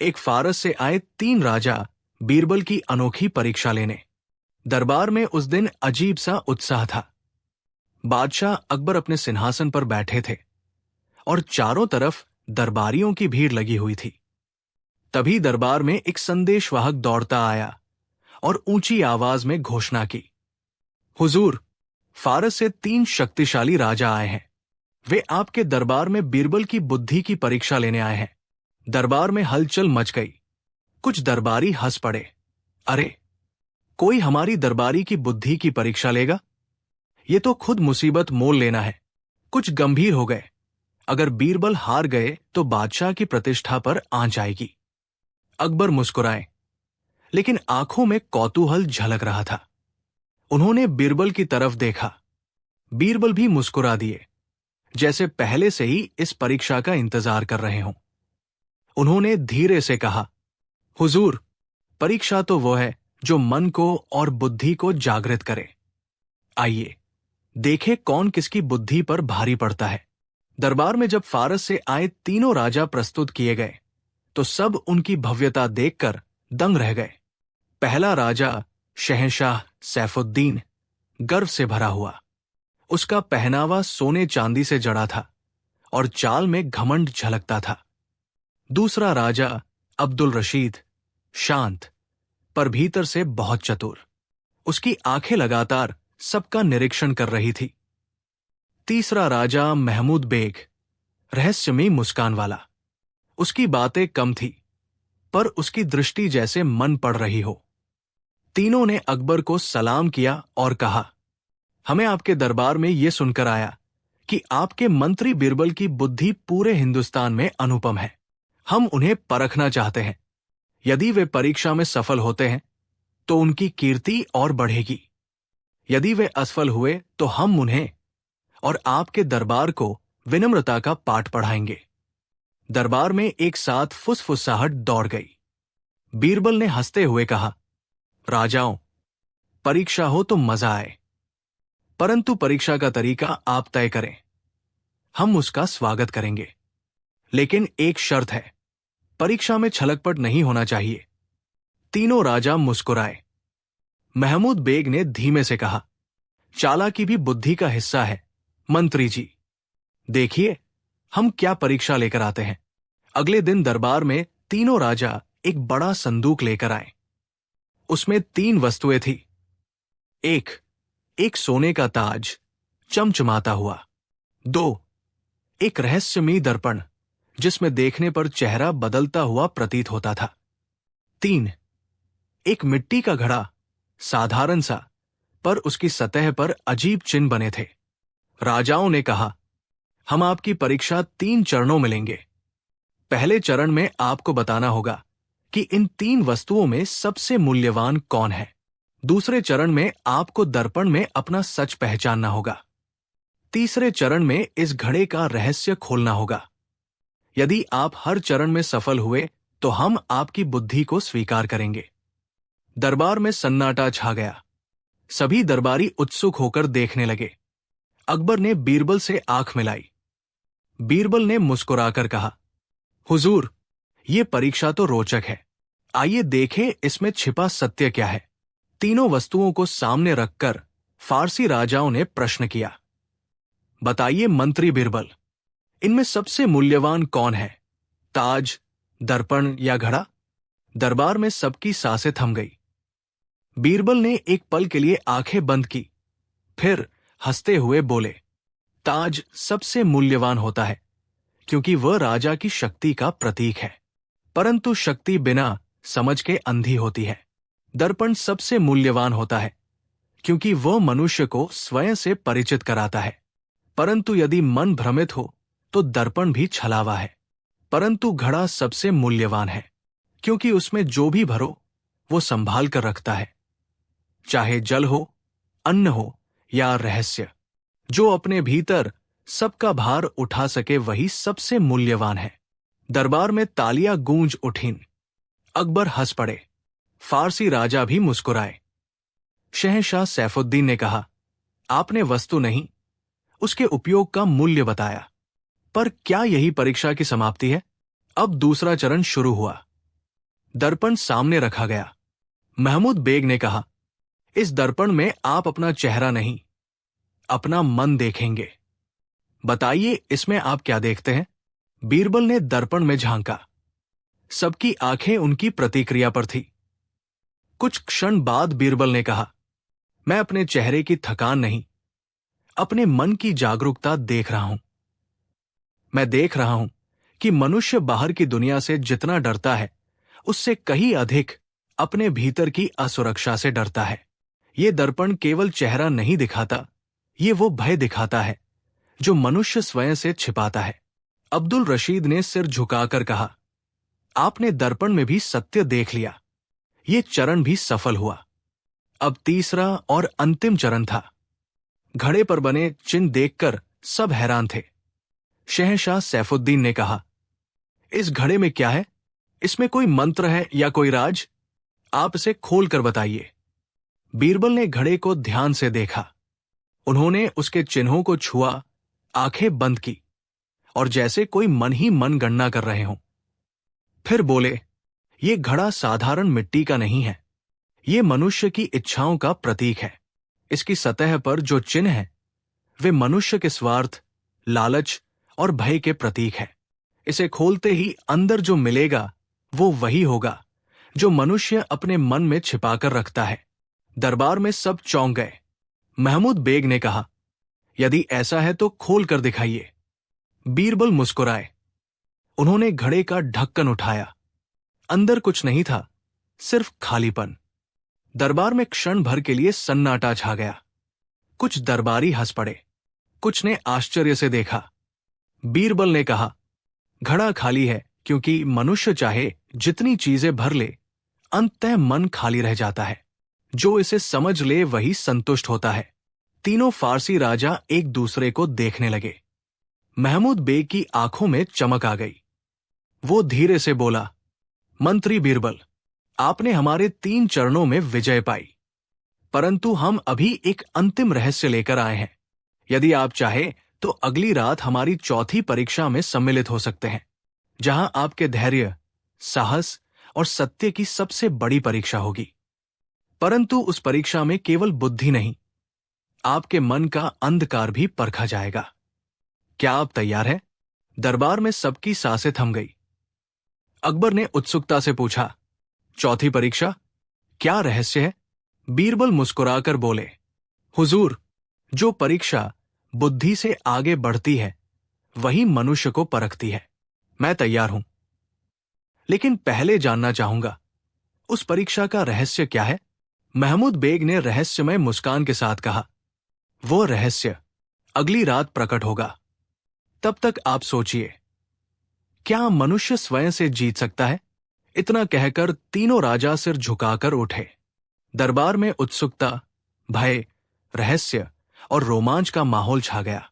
एक फारस से आए 3 राजा बीरबल की अनोखी परीक्षा लेने। दरबार में उस दिन अजीब सा उत्साह था। बादशाह अकबर अपने सिंहासन पर बैठे थे और चारों तरफ दरबारियों की भीड़ लगी हुई थी। तभी दरबार में एक संदेशवाहक दौड़ता आया और ऊंची आवाज में घोषणा की, हुजूर, फारस से 3 शक्तिशाली राजा आए हैं। वे आपके दरबार में बीरबल की बुद्धि की परीक्षा लेने आए हैं। दरबार में हलचल मच गई। कुछ दरबारी हंस पड़े। अरे, कोई हमारी दरबारी की बुद्धि की परीक्षा लेगा? ये तो खुद मुसीबत मोल लेना है। कुछ गंभीर हो गए। अगर बीरबल हार गए तो बादशाह की प्रतिष्ठा पर आंच आएगी। अकबर मुस्कुराए, लेकिन आंखों में कौतूहल झलक रहा था। उन्होंने बीरबल की तरफ देखा। बीरबल भी मुस्कुरा दिए, जैसे पहले से ही इस परीक्षा का इंतजार कर रहे हों। उन्होंने धीरे से कहा, हुजूर, परीक्षा तो वो है जो मन को और बुद्धि को जागृत करे। आइए देखें कौन किसकी बुद्धि पर भारी पड़ता है। दरबार में जब फारस से आए तीनों राजा प्रस्तुत किए गए तो सब उनकी भव्यता देखकर दंग रह गए। पहला राजा शहंशाह सैफुद्दीन गर्व से भरा हुआ। उसका पहनावा सोने चांदी से जड़ा था और चाल में घमंड झलकता था। दूसरा राजा अब्दुल रशीद शांत, पर भीतर से बहुत चतुर। उसकी आंखें लगातार सबका निरीक्षण कर रही थी। तीसरा राजा महमूद बेग रहस्यमयी मुस्कान वाला। उसकी बातें कम थी, पर उसकी दृष्टि जैसे मन पड़ रही हो। तीनों ने अकबर को सलाम किया और कहा, हमें आपके दरबार में यह सुनकर आया कि आपके मंत्री बीरबल की बुद्धि पूरे हिंदुस्तान में अनुपम है। हम उन्हें परखना चाहते हैं। यदि वे परीक्षा में सफल होते हैं तो उनकी कीर्ति और बढ़ेगी। यदि वे असफल हुए तो हम उन्हें और आपके दरबार को विनम्रता का पाठ पढ़ाएंगे। दरबार में एक साथ फुसफुसाहट दौड़ गई। बीरबल ने हंसते हुए कहा, राजाओं, परीक्षा हो तो मजा आए, परंतु परीक्षा का तरीका आप तय करें। हम उसका स्वागत करेंगे, लेकिन एक शर्त है, परीक्षा में छलकपट नहीं होना चाहिए। तीनों राजा मुस्कुराए। महमूद बेग ने धीमे से कहा, चालाकी भी बुद्धि का हिस्सा है मंत्री जी। देखिए हम क्या परीक्षा लेकर आते हैं। अगले दिन दरबार में तीनों राजा एक बड़ा संदूक लेकर आए। उसमें 3 वस्तुएं थी। एक सोने का ताज चमचमाता हुआ। 2, एक रहस्यमयी दर्पण जिसमें देखने पर चेहरा बदलता हुआ प्रतीत होता था। 3, एक मिट्टी का घड़ा, साधारण सा, पर उसकी सतह पर अजीब चिन्ह बने थे। राजाओं ने कहा, हम आपकी परीक्षा 3 चरणों में लेंगे। पहले चरण में आपको बताना होगा कि इन 3 वस्तुओं में सबसे मूल्यवान कौन है। दूसरे चरण में आपको दर्पण में अपना सच पहचानना होगा। तीसरे चरण में इस घड़े का रहस्य खोलना होगा। यदि आप हर चरण में सफल हुए तो हम आपकी बुद्धि को स्वीकार करेंगे। दरबार में सन्नाटा छा गया। सभी दरबारी उत्सुक होकर देखने लगे। अकबर ने बीरबल से आंख मिलाई। बीरबल ने मुस्कुराकर कहा, हुजूर, ये परीक्षा तो रोचक है। आइए देखें इसमें छिपा सत्य क्या है। तीनों वस्तुओं को सामने रखकर फारसी राजाओं ने प्रश्न किया, बताइए मंत्री बीरबल, इनमें सबसे मूल्यवान कौन है, ताज, दर्पण या घड़ा? दरबार में सबकी सांसें थम गई। बीरबल ने एक पल के लिए आंखें बंद की, फिर हंसते हुए बोले, ताज सबसे मूल्यवान होता है क्योंकि वह राजा की शक्ति का प्रतीक है, परंतु शक्ति बिना समझ के अंधी होती है। दर्पण सबसे मूल्यवान होता है क्योंकि वह मनुष्य को स्वयं से परिचित कराता है, परंतु यदि मन भ्रमित हो तो दर्पण भी छलावा है। परंतु घड़ा सबसे मूल्यवान है क्योंकि उसमें जो भी भरो वो संभाल कर रखता है, चाहे जल हो, अन्न हो या रहस्य। जो अपने भीतर सबका भार उठा सके वही सबसे मूल्यवान है। दरबार में तालियां गूंज उठीं। अकबर हंस पड़े। फारसी राजा भी मुस्कुराए। शहंशाह सैफुद्दीन ने कहा, आपने वस्तु नहीं, उसके उपयोग का मूल्य बताया। पर क्या यही परीक्षा की समाप्ति है? अब दूसरा चरण शुरू हुआ। दर्पण सामने रखा गया। महमूद बेग ने कहा, इस दर्पण में आप अपना चेहरा नहीं, अपना मन देखेंगे। बताइए, इसमें आप क्या देखते हैं? बीरबल ने दर्पण में झांका। सबकी आंखें उनकी प्रतिक्रिया पर थी। कुछ क्षण बाद बीरबल ने कहा, मैं अपने चेहरे की थकान नहीं, अपने मन की जागरूकता देख रहा हूं। मैं देख रहा हूं कि मनुष्य बाहर की दुनिया से जितना डरता है, उससे कहीं अधिक अपने भीतर की असुरक्षा से डरता है। ये दर्पण केवल चेहरा नहीं दिखाता, ये वो भय दिखाता है जो मनुष्य स्वयं से छिपाता है। अब्दुल रशीद ने सिर झुकाकर कहा, आपने दर्पण में भी सत्य देख लिया। ये चरण भी सफल हुआ। अब तीसरा और अंतिम चरण था। घड़े पर बने चिन्ह देखकर सब हैरान थे। शहंशाह सैफुद्दीन ने कहा, इस घड़े में क्या है? इसमें कोई मंत्र है या कोई राज? आप इसे खोल कर बताइए। बीरबल ने घड़े को ध्यान से देखा। उन्होंने उसके चिन्हों को छुआ, आंखें बंद की और जैसे कोई मन ही मन गणना कर रहे हों। फिर बोले, ये घड़ा साधारण मिट्टी का नहीं है, ये मनुष्य की इच्छाओं का प्रतीक है। इसकी सतह पर जो चिन्ह है वे मनुष्य के स्वार्थ, लालच और भय के प्रतीक है। इसे खोलते ही अंदर जो मिलेगा वो वही होगा जो मनुष्य अपने मन में छिपाकर रखता है। दरबार में सब चौंक गए। महमूद बेग ने कहा, यदि ऐसा है तो खोल कर दिखाइए। बीरबल मुस्कुराए। उन्होंने घड़े का ढक्कन उठाया। अंदर कुछ नहीं था, सिर्फ खालीपन। दरबार में क्षण भर के लिए सन्नाटा छा गया। कुछ दरबारी हंस पड़े, कुछ ने आश्चर्य से देखा। बीरबल ने कहा, घड़ा खाली है क्योंकि मनुष्य चाहे जितनी चीजें भर ले, अंततः मन खाली रह जाता है। जो इसे समझ ले वही संतुष्ट होता है। तीनों फारसी राजा एक दूसरे को देखने लगे। महमूद बेग की आंखों में चमक आ गई। वो धीरे से बोला, मंत्री बीरबल, आपने हमारे 3 चरणों में विजय पाई, परंतु हम अभी एक अंतिम रहस्य लेकर आए हैं। यदि आप चाहे तो अगली रात हमारी चौथी परीक्षा में सम्मिलित हो सकते हैं, जहां आपके धैर्य, साहस और सत्य की सबसे बड़ी परीक्षा होगी। परंतु उस परीक्षा में केवल बुद्धि नहीं, आपके मन का अंधकार भी परखा जाएगा। क्या आप तैयार हैं? दरबार में सबकी सांसें थम गई। अकबर ने उत्सुकता से पूछा, चौथी परीक्षा? क्या रहस्य है? बीरबल मुस्कुराकर बोले, हुजूर, जो परीक्षा बुद्धि से आगे बढ़ती है वही मनुष्य को परखती है। मैं तैयार हूं, लेकिन पहले जानना चाहूंगा, उस परीक्षा का रहस्य क्या है? महमूद बेग ने रहस्यमय मुस्कान के साथ कहा, वो रहस्य अगली रात प्रकट होगा। तब तक आप सोचिए, क्या मनुष्य स्वयं से जीत सकता है? इतना कहकर तीनों राजा सिर झुकाकर उठे। दरबार में उत्सुकता, भय, रहस्य और रोमांच का माहौल छा गया।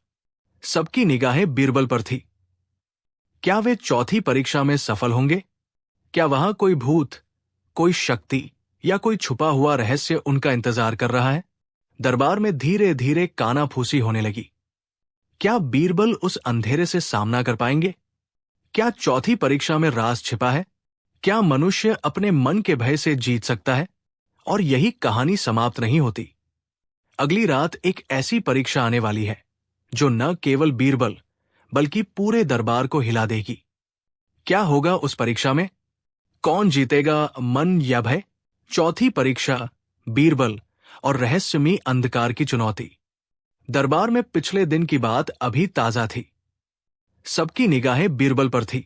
सबकी निगाहें बीरबल पर थी। क्या वे चौथी परीक्षा में सफल होंगे? क्या वहां कोई भूत, कोई शक्ति या कोई छुपा हुआ रहस्य उनका इंतजार कर रहा है? दरबार में धीरे धीरे कानाफूसी होने लगी। क्या बीरबल उस अंधेरे से सामना कर पाएंगे? क्या चौथी परीक्षा में राज छिपा है? क्या मनुष्य अपने मन के भय से जीत सकता है? और यही कहानी समाप्त नहीं होती। अगली रात एक ऐसी परीक्षा आने वाली है जो न केवल बीरबल बल्कि पूरे दरबार को हिला देगी। क्या होगा उस परीक्षा में? कौन जीतेगा, मन या भय? चौथी परीक्षा, बीरबल और रहस्यमयी अंधकार की चुनौती। दरबार में पिछले दिन की बात अभी ताजा थी। सबकी निगाहें बीरबल पर थी।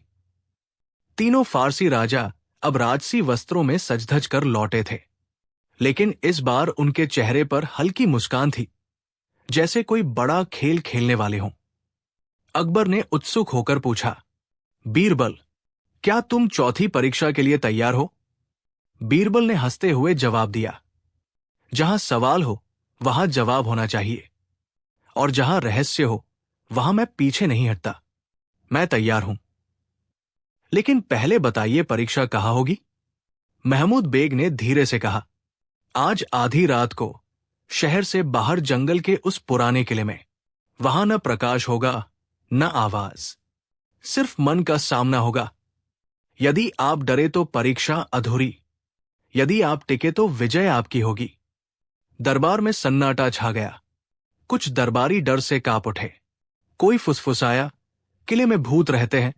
तीनों फारसी राजा अब राजसी वस्त्रों में सज-धज कर लौटे थे, लेकिन इस बार उनके चेहरे पर हल्की मुस्कान थी, जैसे कोई बड़ा खेल खेलने वाले हों। अकबर ने उत्सुक होकर पूछा, बीरबल, क्या तुम चौथी परीक्षा के लिए तैयार हो? बीरबल ने हंसते हुए जवाब दिया, जहां सवाल हो वहां जवाब होना चाहिए, और जहां रहस्य हो वहां मैं पीछे नहीं हटता। मैं तैयार हूं, लेकिन पहले बताइए परीक्षा कहाँ होगी? महमूद बेग ने धीरे से कहा, आज आधी रात को शहर से बाहर जंगल के उस पुराने किले में। वहां न प्रकाश होगा, न आवाज, सिर्फ मन का सामना होगा। यदि आप डरे तो परीक्षा अधूरी, यदि आप टिके तो विजय आपकी होगी। दरबार में सन्नाटा छा गया। कुछ दरबारी डर से कांप उठे। कोई फुसफुसाया, किले में भूत रहते हैं।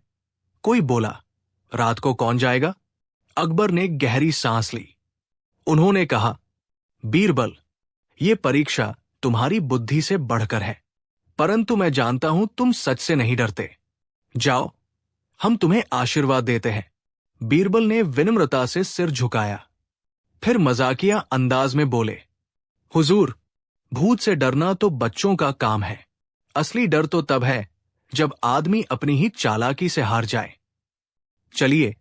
कोई बोला, रात को कौन जाएगा। अकबर ने गहरी सांस ली। उन्होंने कहा, बीरबल, ये परीक्षा तुम्हारी बुद्धि से बढ़कर है, परंतु मैं जानता हूं तुम सच से नहीं डरते। जाओ, हम तुम्हें आशीर्वाद देते हैं। बीरबल ने विनम्रता से सिर झुकाया। फिर मजाकिया अंदाज में बोले, हुजूर, भूत से डरना तो बच्चों का काम है। असली डर तो तब है जब आदमी अपनी ही चालाकी से हार जाए। चलिए,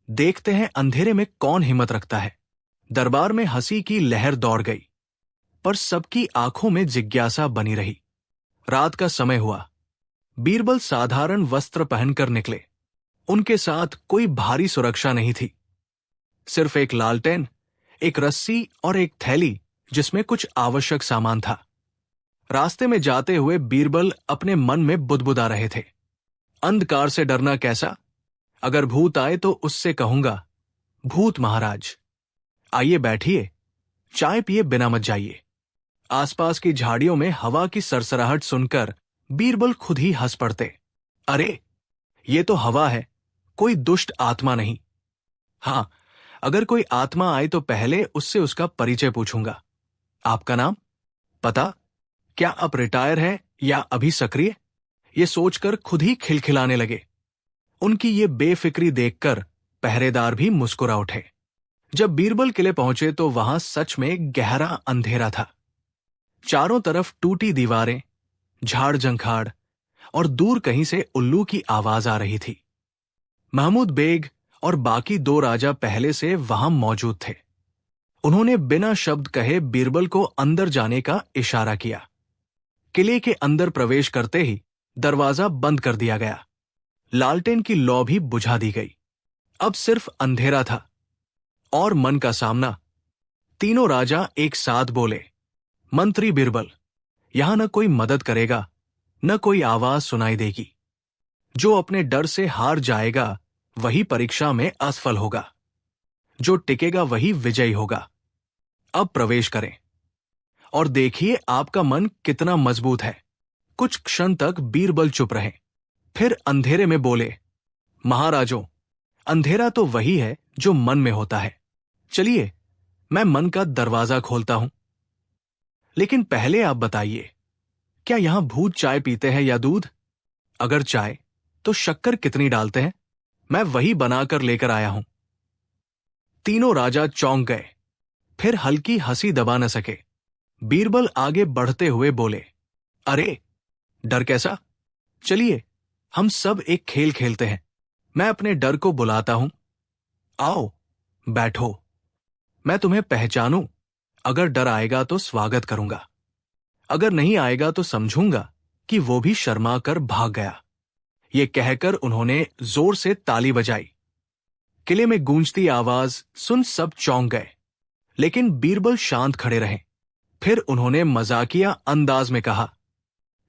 देखते हैं अंधेरे में कौन हिम्मत रखता है। दरबार में हंसी की लहर दौड़ गई, पर सबकी आंखों में जिज्ञासा बनी रही। रात का समय हुआ। बीरबल साधारण वस्त्र पहनकर निकले। उनके साथ कोई भारी सुरक्षा नहीं थी। सिर्फ एक लालटेन, एक रस्सी और एक थैली जिसमें कुछ आवश्यक सामान था। रास्ते में जाते हुए बीरबल अपने मन में बुदबुदा रहे थे, अंधकार से डरना कैसा? अगर भूत आए तो उससे कहूंगा, भूत महाराज, आइए बैठिए, चाय पिए बिना मत जाइए। आसपास की झाड़ियों में हवा की सरसराहट सुनकर बीरबल खुद ही हंस पड़ते। अरे, ये तो हवा है, कोई दुष्ट आत्मा नहीं। हां, अगर कोई आत्मा आए तो पहले उससे उसका परिचय पूछूंगा। आपका नाम, पता, क्या आप रिटायर हैं या अभी सक्रिय? ये सोचकर खुद ही खिलखिलाने लगे। उनकी ये बेफिक्री देखकर पहरेदार भी मुस्कुरा उठे। जब बीरबल किले पहुंचे तो वहां सच में गहरा अंधेरा था। चारों तरफ टूटी दीवारें, झाड़ जंखाड़ और दूर कहीं से उल्लू की आवाज आ रही थी। महमूद बेग और बाकी 2 राजा पहले से वहां मौजूद थे। उन्होंने बिना शब्द कहे बीरबल को अंदर जाने का इशारा किया। किले के अंदर प्रवेश करते ही दरवाजा बंद कर दिया गया। लालटेन की लौ भी बुझा दी गई। अब सिर्फ अंधेरा था और मन का सामना। तीनों राजा एक साथ बोले, मंत्री बीरबल, यहां न कोई मदद करेगा, न कोई आवाज सुनाई देगी। जो अपने डर से हार जाएगा वही परीक्षा में असफल होगा, जो टिकेगा वही विजयी होगा। अब प्रवेश करें और देखिए आपका मन कितना मजबूत है। कुछ क्षण तक बीरबल चुप रहे, फिर अंधेरे में बोले, महाराजों, अंधेरा तो वही है जो मन में होता है। चलिए, मैं मन का दरवाजा खोलता हूं। लेकिन पहले आप बताइए, क्या यहां भूत चाय पीते हैं या दूध? अगर चाय, तो शक्कर कितनी डालते हैं? मैं वही बनाकर लेकर आया हूं। तीनों राजा चौंक गए, फिर हल्की हंसी दबा न सके। बीरबल आगे बढ़ते हुए बोले, अरे, डर कैसा? चलिए, हम सब एक खेल खेलते हैं। मैं अपने डर को बुलाता हूं। आओ, बैठो। मैं तुम्हें पहचानूं। अगर डर आएगा तो स्वागत करूंगा, अगर नहीं आएगा तो समझूंगा कि वो भी शर्मा कर भाग गया। ये कहकर उन्होंने जोर से ताली बजाई। किले में गूंजती आवाज सुन सब चौंक गए, लेकिन बीरबल शांत खड़े रहे। फिर उन्होंने मजाकिया अंदाज में कहा,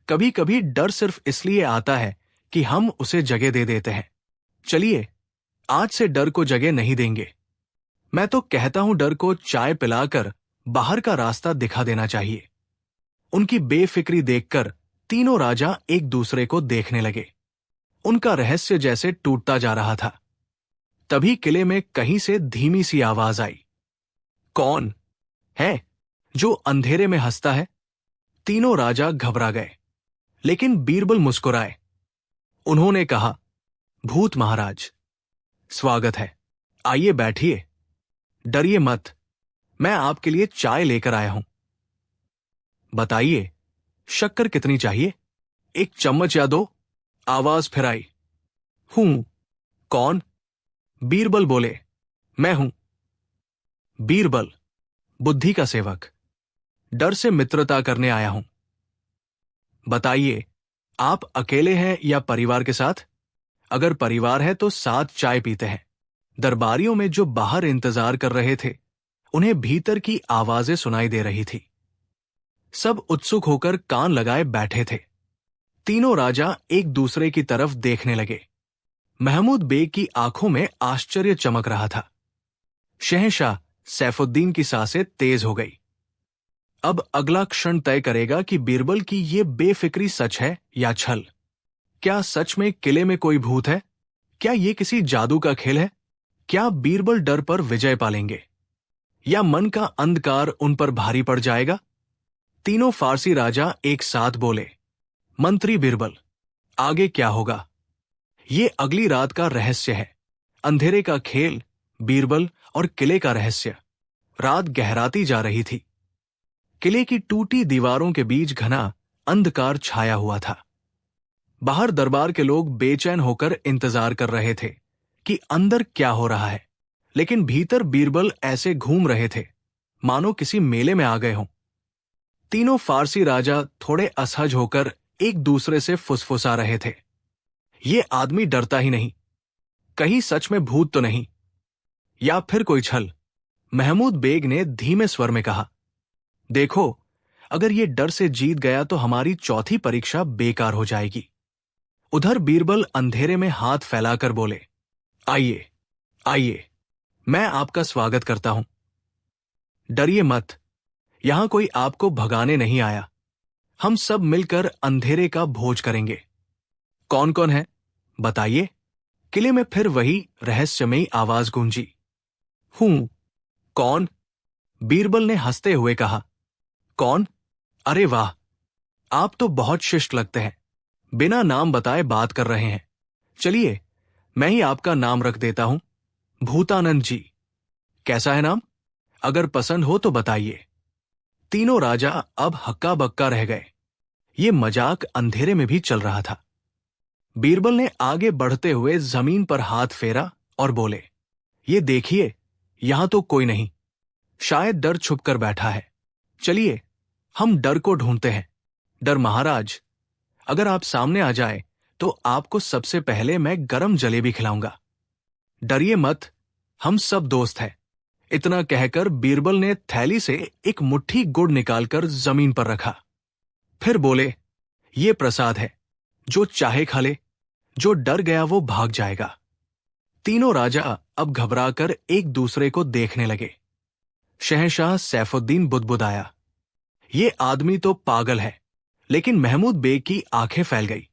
कभी कभी डर सिर्फ इसलिए आता है कि हम उसे जगह दे देते हैं। चलिए, आज से डर को जगह नहीं देंगे। मैं तो कहता हूं डर को चाय पिलाकर बाहर का रास्ता दिखा देना चाहिए। उनकी बेफिक्री देखकर तीनों राजा एक दूसरे को देखने लगे। उनका रहस्य जैसे टूटता जा रहा था। तभी किले में कहीं से धीमी सी आवाज आई, कौन है जो अंधेरे में हंसता है? तीनों राजा घबरा गए, लेकिन बीरबल मुस्कुराए। उन्होंने कहा, भूत महाराज, स्वागत है, आइए बैठिए, डरिए मत, मैं आपके लिए चाय लेकर आया हूं। बताइए, शक्कर कितनी चाहिए? 1 चम्मच या 2? आवाज फिर आई। हूं। कौन? बीरबल बोले, मैं हूं। बीरबल, बुद्धि का सेवक, डर से मित्रता करने आया हूं। बताइए, आप अकेले हैं या परिवार के साथ? अगर परिवार है तो साथ चाय पीते हैं। दरबारियों में जो बाहर इंतजार कर रहे थे, उन्हें भीतर की आवाजें सुनाई दे रही थी। सब उत्सुक होकर कान लगाए बैठे थे। तीनों राजा एक दूसरे की तरफ देखने लगे। महमूद बेग की आंखों में आश्चर्य चमक रहा था। शहंशाह सैफुद्दीन की सांसें तेज हो गई। अब अगला क्षण तय करेगा कि बीरबल की ये बेफिक्री सच है या छल। क्या सच में किले में कोई भूत है? क्या ये किसी जादू का खेल है? क्या बीरबल डर पर विजय पालेंगे या मन का अंधकार उन पर भारी पड़ जाएगा? तीनों फारसी राजा एक साथ बोले, मंत्री बीरबल, आगे क्या होगा? ये अगली रात का रहस्य है। अंधेरे का खेल, बीरबल और किले का रहस्य। रात गहराती जा रही थी। किले की टूटी दीवारों के बीच घना अंधकार छाया हुआ था। बाहर दरबार के लोग बेचैन होकर इंतजार कर रहे थे कि अंदर क्या हो रहा है, लेकिन भीतर बीरबल ऐसे घूम रहे थे मानो किसी मेले में आ गए हों। तीनों फारसी राजा थोड़े असहज होकर एक दूसरे से फुसफुसा रहे थे। ये आदमी डरता ही नहीं, कहीं सच में भूत तो नहीं, या फिर कोई छल? महमूद बेग ने धीमे स्वर में कहा, देखो, अगर ये डर से जीत गया तो हमारी चौथी परीक्षा बेकार हो जाएगी। उधर बीरबल अंधेरे में हाथ फैलाकर बोले, आइए आइए, मैं आपका स्वागत करता हूं। डरिए मत, यहां कोई आपको भगाने नहीं आया। हम सब मिलकर अंधेरे का भोज करेंगे। कौन कौन है बताइए? किले में फिर वही रहस्यमयी आवाज गूंजी। हूं। कौन? बीरबल ने हंसते हुए कहा। कौन? अरे वाह, आप तो बहुत शिष्ट लगते हैं। बिना नाम बताए बात कर रहे हैं। चलिए, मैं ही आपका नाम रख देता हूं, भूतानंद जी। कैसा है नाम? अगर पसंद हो तो बताइए। तीनों राजा अब हक्का बक्का रह गए। ये मजाक अंधेरे में भी चल रहा था। बीरबल ने आगे बढ़ते हुए जमीन पर हाथ फेरा और बोले, ये देखिए, यहां तो कोई नहीं। शायद डर छुप कर बैठा है। चलिए, हम डर को ढूंढते हैं। डर महाराज, अगर आप सामने आ जाए तो आपको सबसे पहले मैं गरम जलेबी खिलाऊंगा। डरिए मत, हम सब दोस्त हैं। इतना कहकर बीरबल ने थैली से एक मुट्ठी गुड़ निकालकर जमीन पर रखा। फिर बोले, ये प्रसाद है, जो चाहे खा ले, जो डर गया वो भाग जाएगा। तीनों राजा अब घबराकर एक दूसरे को देखने लगे। शहंशाह सैफुद्दीन बुदबुदाया, ये आदमी तो पागल है। लेकिन महमूद बेग की आंखें फैल गई।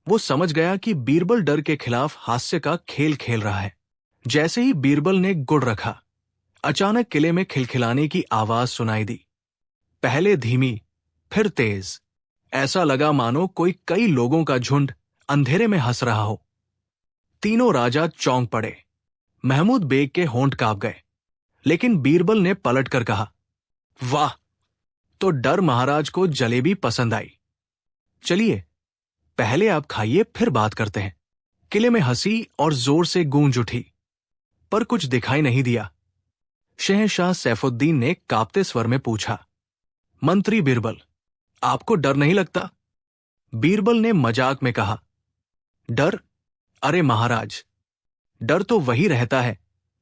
वो समझ गया कि बीरबल डर के खिलाफ हास्य का खेल खेल रहा है। जैसे ही बीरबल ने गुड़ रखा, अचानक किले में खिलखिलाने की आवाज सुनाई दी। पहले धीमी, फिर तेज। ऐसा लगा मानो कोई कई लोगों का झुंड अंधेरे में हंस रहा हो। तीनों राजा चौंक पड़े। महमूद बेग के होंठ कांप गए, लेकिन बीरबल ने पलटकर कहा, वाह, तो डर महाराज को जलेबी पसंद आई। चलिए, पहले आप खाइए, फिर बात करते हैं। किले में हंसी और जोर से गूंज उठी, पर कुछ दिखाई नहीं दिया। शहंशाह सैफुद्दीन ने कांपते स्वर में पूछा, मंत्री बीरबल, आपको डर नहीं लगता? बीरबल ने मजाक में कहा, डर? अरे महाराज, डर तो वही रहता है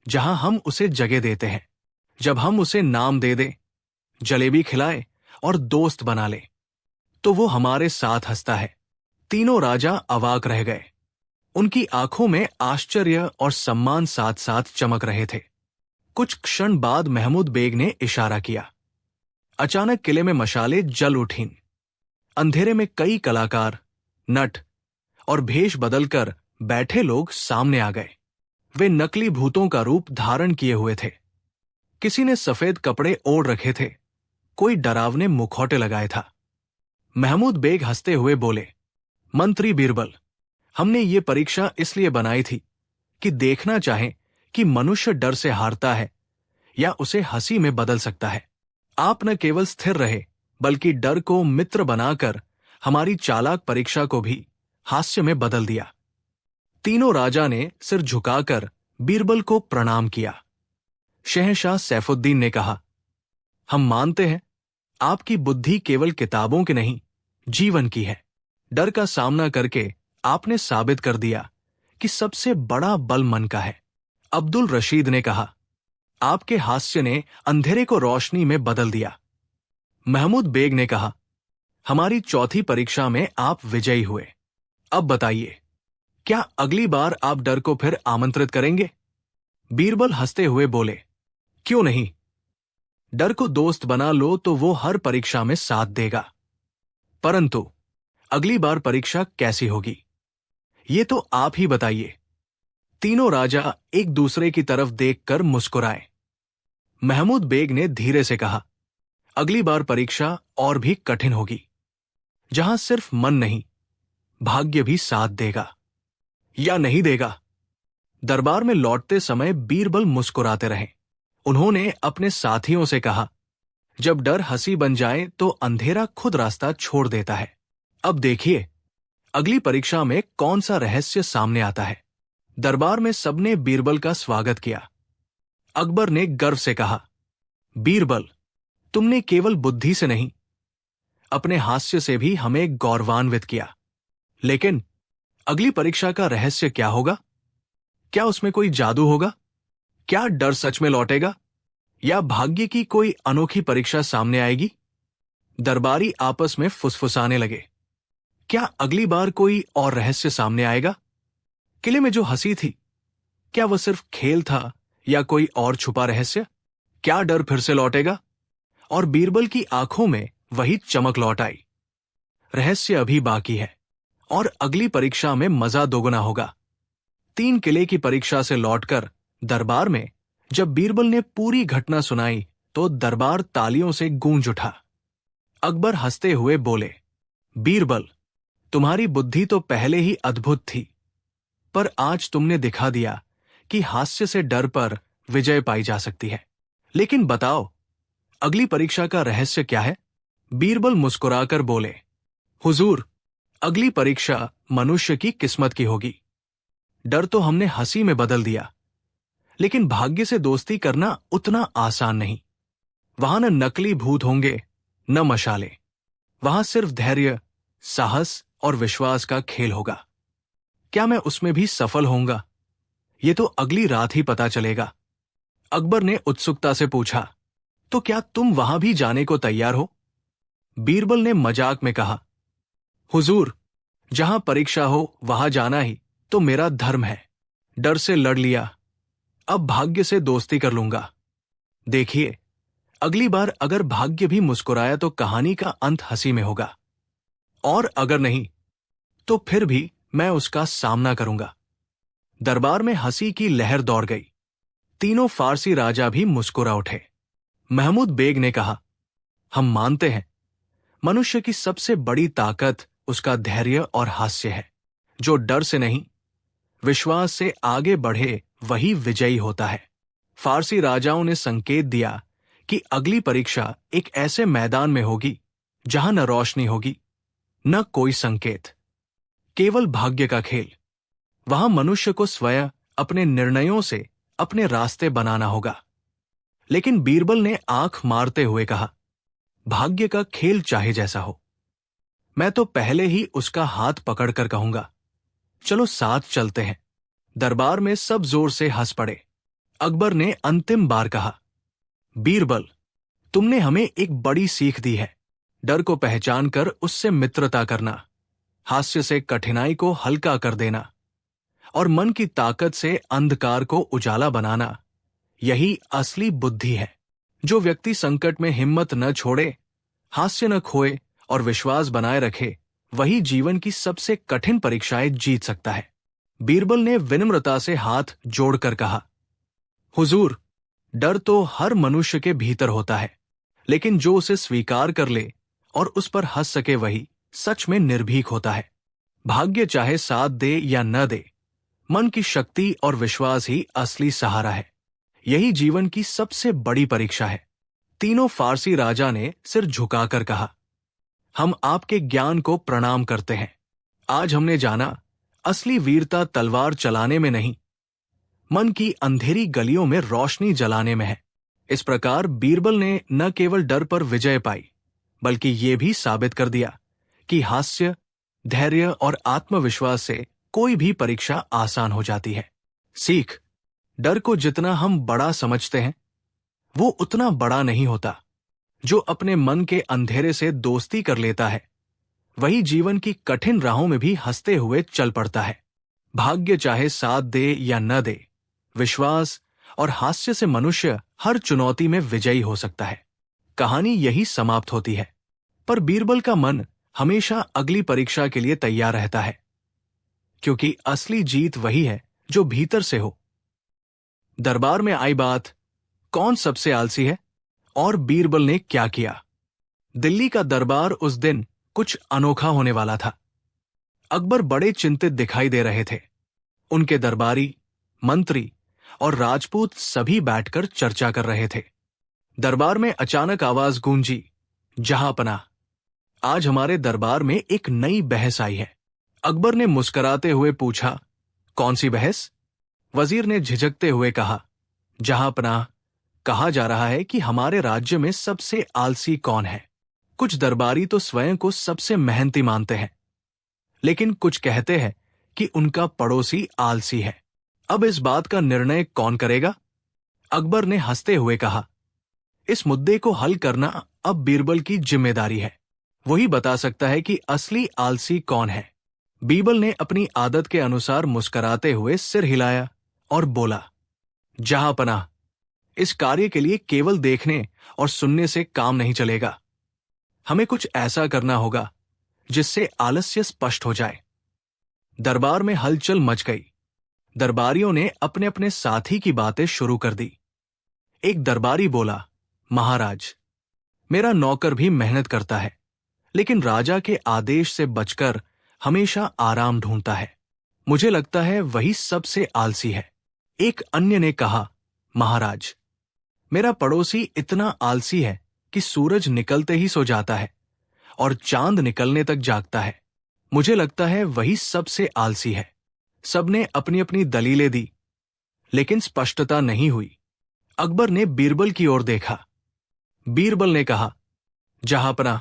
जहां हम उसे जगह देते हैं। जब हम उसे नाम दे दें, जलेबी खिलाए और दोस्त बना ले, तो वो हमारे साथ हंसता है। तीनों राजा अवाक रह गए। उनकी आंखों में आश्चर्य और सम्मान साथ साथ चमक रहे थे। कुछ क्षण बाद महमूद बेग ने इशारा किया। अचानक किले में मशालें जल उठीं। अंधेरे में कई कलाकार, नट और भेष बदलकर बैठे लोग सामने आ गए। वे नकली भूतों का रूप धारण किए हुए थे। किसी ने सफेद कपड़े ओढ़ रखे थे, कोई डरावने मुखौटे लगाए था। महमूद बेग हंसते हुए बोले, मंत्री बीरबल, हमने ये परीक्षा इसलिए बनाई थी कि देखना चाहें कि मनुष्य डर से हारता है या उसे हंसी में बदल सकता है। आप न केवल स्थिर रहे, बल्कि डर को मित्र बनाकर हमारी चालाक परीक्षा को भी हास्य में बदल दिया। तीनों राजा ने सिर झुकाकर बीरबल को प्रणाम किया। शहंशाह सैफुद्दीन ने कहा, हम मानते हैं आपकी बुद्धि केवल किताबों की नहीं, जीवन की है। डर का सामना करके आपने साबित कर दिया कि सबसे बड़ा बल मन का है। अब्दुल रशीद ने कहा, आपके हास्य ने अंधेरे को रोशनी में बदल दिया। महमूद बेग ने कहा, हमारी चौथी परीक्षा में आप विजयी हुए। अब बताइए, क्या अगली बार आप डर को फिर आमंत्रित करेंगे? बीरबल हंसते हुए बोले, क्यों नहीं? डर को दोस्त बना लो तो वो हर परीक्षा में साथ देगा। परंतु अगली बार परीक्षा कैसी होगी, ये तो आप ही बताइए। तीनों राजा एक दूसरे की तरफ देखकर मुस्कुराए। महमूद बेग ने धीरे से कहा, अगली बार परीक्षा और भी कठिन होगी, जहां सिर्फ मन नहीं, भाग्य भी साथ देगा। या नहीं देगा? दरबार में लौटते समय बीरबल मुस्कुराते रहे। उन्होंने अपने साथियों से कहा, जब डर हंसी बन जाए तो अंधेरा खुद रास्ता छोड़ देता है। अब देखिए अगली परीक्षा में कौन सा रहस्य सामने आता है। दरबार में सबने बीरबल का स्वागत किया। अकबर ने गर्व से कहा, बीरबल, तुमने केवल बुद्धि से नहीं, अपने हास्य से भी हमें गौरवान्वित किया। लेकिन अगली परीक्षा का रहस्य क्या होगा? क्या उसमें कोई जादू होगा? क्या डर सच में लौटेगा? या भाग्य की कोई अनोखी परीक्षा सामने आएगी? दरबारी आपस में फुसफुसाने लगे। क्या अगली बार कोई और रहस्य सामने आएगा? किले में जो हंसी थी, क्या वह सिर्फ खेल था या कोई और छुपा रहस्य? क्या डर फिर से लौटेगा? और बीरबल की आंखों में वही चमक लौट आई। रहस्य अभी बाकी है और अगली परीक्षा में मजा दोगुना होगा। 3 किले की परीक्षा से लौटकर दरबार में जब बीरबल ने पूरी घटना सुनाई तो दरबार तालियों से गूंज उठा। अकबर हंसते हुए बोले, बीरबल, तुम्हारी बुद्धि तो पहले ही अद्भुत थी, पर आज तुमने दिखा दिया कि हास्य से डर पर विजय पाई जा सकती है। लेकिन बताओ, अगली परीक्षा का रहस्य क्या है? बीरबल मुस्कुराकर बोले, हुजूर, अगली परीक्षा मनुष्य की किस्मत की होगी। डर तो हमने हंसी में बदल दिया, लेकिन भाग्य से दोस्ती करना उतना आसान नहीं। वहां न नकली भूत होंगे, न मशाले। वहां सिर्फ धैर्य, साहस और विश्वास का खेल होगा। क्या मैं उसमें भी सफल होऊंगा, ये तो अगली रात ही पता चलेगा। अकबर ने उत्सुकता से पूछा, तो क्या तुम वहां भी जाने को तैयार हो? बीरबल ने मजाक में कहा, हुजूर, जहां परीक्षा हो वहां जाना ही तो मेरा धर्म है। डर से लड़ लिया, अब भाग्य से दोस्ती कर लूंगा। देखिए, अगली बार अगर भाग्य भी मुस्कुराया तो कहानी का अंत हंसी में होगा, और अगर नहीं तो फिर भी मैं उसका सामना करूंगा। दरबार में हंसी की लहर दौड़ गई। तीनों फारसी राजा भी मुस्कुरा उठे। महमूद बेग ने कहा, हम मानते हैं, मनुष्य की सबसे बड़ी ताकत उसका धैर्य और हास्य है। जो डर से नहीं, विश्वास से आगे बढ़े वही विजयी होता है। फारसी राजाओं ने संकेत दिया कि अगली परीक्षा एक ऐसे मैदान में होगी जहां न रोशनी होगी, न कोई संकेत, केवल भाग्य का खेल। वहां मनुष्य को स्वयं अपने निर्णयों से अपने रास्ते बनाना होगा। लेकिन बीरबल ने आंख मारते हुए कहा, भाग्य का खेल चाहे जैसा हो, मैं तो पहले ही उसका हाथ पकड़कर कहूंगा, चलो साथ चलते हैं। दरबार में सब जोर से हंस पड़े। अकबर ने अंतिम बार कहा, बीरबल, तुमने हमें एक बड़ी सीख दी है। डर को पहचान कर उससे मित्रता करना, हास्य से कठिनाई को हल्का कर देना और मन की ताकत से अंधकार को उजाला बनाना, यही असली बुद्धि है। जो व्यक्ति संकट में हिम्मत न छोड़े, हास्य न खोए और विश्वास बनाए रखे, वही जीवन की सबसे कठिन परीक्षाएं जीत सकता है। बीरबल ने विनम्रता से हाथ जोड़कर कहा, हुजूर, डर तो हर मनुष्य के भीतर होता है, लेकिन जो उसे स्वीकार कर ले और उस पर हंस सके वही सच में निर्भीक होता है। भाग्य चाहे साथ दे या न दे, मन की शक्ति और विश्वास ही असली सहारा है। यही जीवन की सबसे बड़ी परीक्षा है। तीनों फारसी राजा ने सिर झुकाकर कहा, हम आपके ज्ञान को प्रणाम करते हैं। आज हमने जाना, असली वीरता तलवार चलाने में नहीं, मन की अंधेरी गलियों में रोशनी जलाने में है। इस प्रकार बीरबल ने न केवल डर पर विजय पाई, बल्कि ये भी साबित कर दिया कि हास्य, धैर्य और आत्मविश्वास से कोई भी परीक्षा आसान हो जाती है। सीख, डर को जितना हम बड़ा समझते हैं, वो उतना बड़ा नहीं होता। जो अपने मन के अंधेरे से दोस्ती कर लेता है, वही जीवन की कठिन राहों में भी हंसते हुए चल पड़ता है। भाग्य चाहे साथ दे या न दे, विश्वास और हास्य से मनुष्य हर चुनौती में विजयी हो सकता है। कहानी यही समाप्त होती है, पर बीरबल का मन हमेशा अगली परीक्षा के लिए तैयार रहता है, क्योंकि असली जीत वही है जो भीतर से हो। दरबार में आई बात, कौन सबसे आलसी है और बीरबल ने क्या किया। दिल्ली का दरबार उस दिन कुछ अनोखा होने वाला था। अकबर बड़े चिंतित दिखाई दे रहे थे। उनके दरबारी, मंत्री और राजपूत सभी बैठकर चर्चा कर रहे थे। दरबार में अचानक आवाज गूंजी, जहांपनाह, आज हमारे दरबार में एक नई बहस आई है। अकबर ने मुस्कुराते हुए पूछा, कौन सी बहस? वजीर ने झिझकते हुए कहा, जहांपनाह, कहा जा रहा है कि हमारे राज्य में सबसे आलसी कौन है। कुछ दरबारी तो स्वयं को सबसे मेहनती मानते हैं, लेकिन कुछ कहते हैं कि उनका पड़ोसी आलसी है। अब इस बात का निर्णय कौन करेगा? अकबर ने हंसते हुए कहा, इस मुद्दे को हल करना अब बीरबल की जिम्मेदारी है। वही बता सकता है कि असली आलसी कौन है। बीरबल ने अपनी आदत के अनुसार मुस्कुराते हुए सिर हिलाया और बोला, जहांपनाह, इस कार्य के लिए केवल देखने और सुनने से काम नहीं चलेगा। हमें कुछ ऐसा करना होगा जिससे आलस्य स्पष्ट हो जाए। दरबार में हलचल मच गई। दरबारियों ने अपने अपने साथी की बातें शुरू कर दी। एक दरबारी बोला, महाराज, मेरा नौकर भी मेहनत करता है, लेकिन राजा के आदेश से बचकर हमेशा आराम ढूंढता है। मुझे लगता है वही सबसे आलसी है। एक अन्य ने कहा, महाराज, मेरा पड़ोसी इतना आलसी है कि सूरज निकलते ही सो जाता है और चांद निकलने तक जागता है। मुझे लगता है वही सबसे आलसी है। सबने अपनी अपनी दलीलें दी, लेकिन स्पष्टता नहीं हुई। अकबर ने बीरबल की ओर देखा। बीरबल ने कहा, जहांपनाह,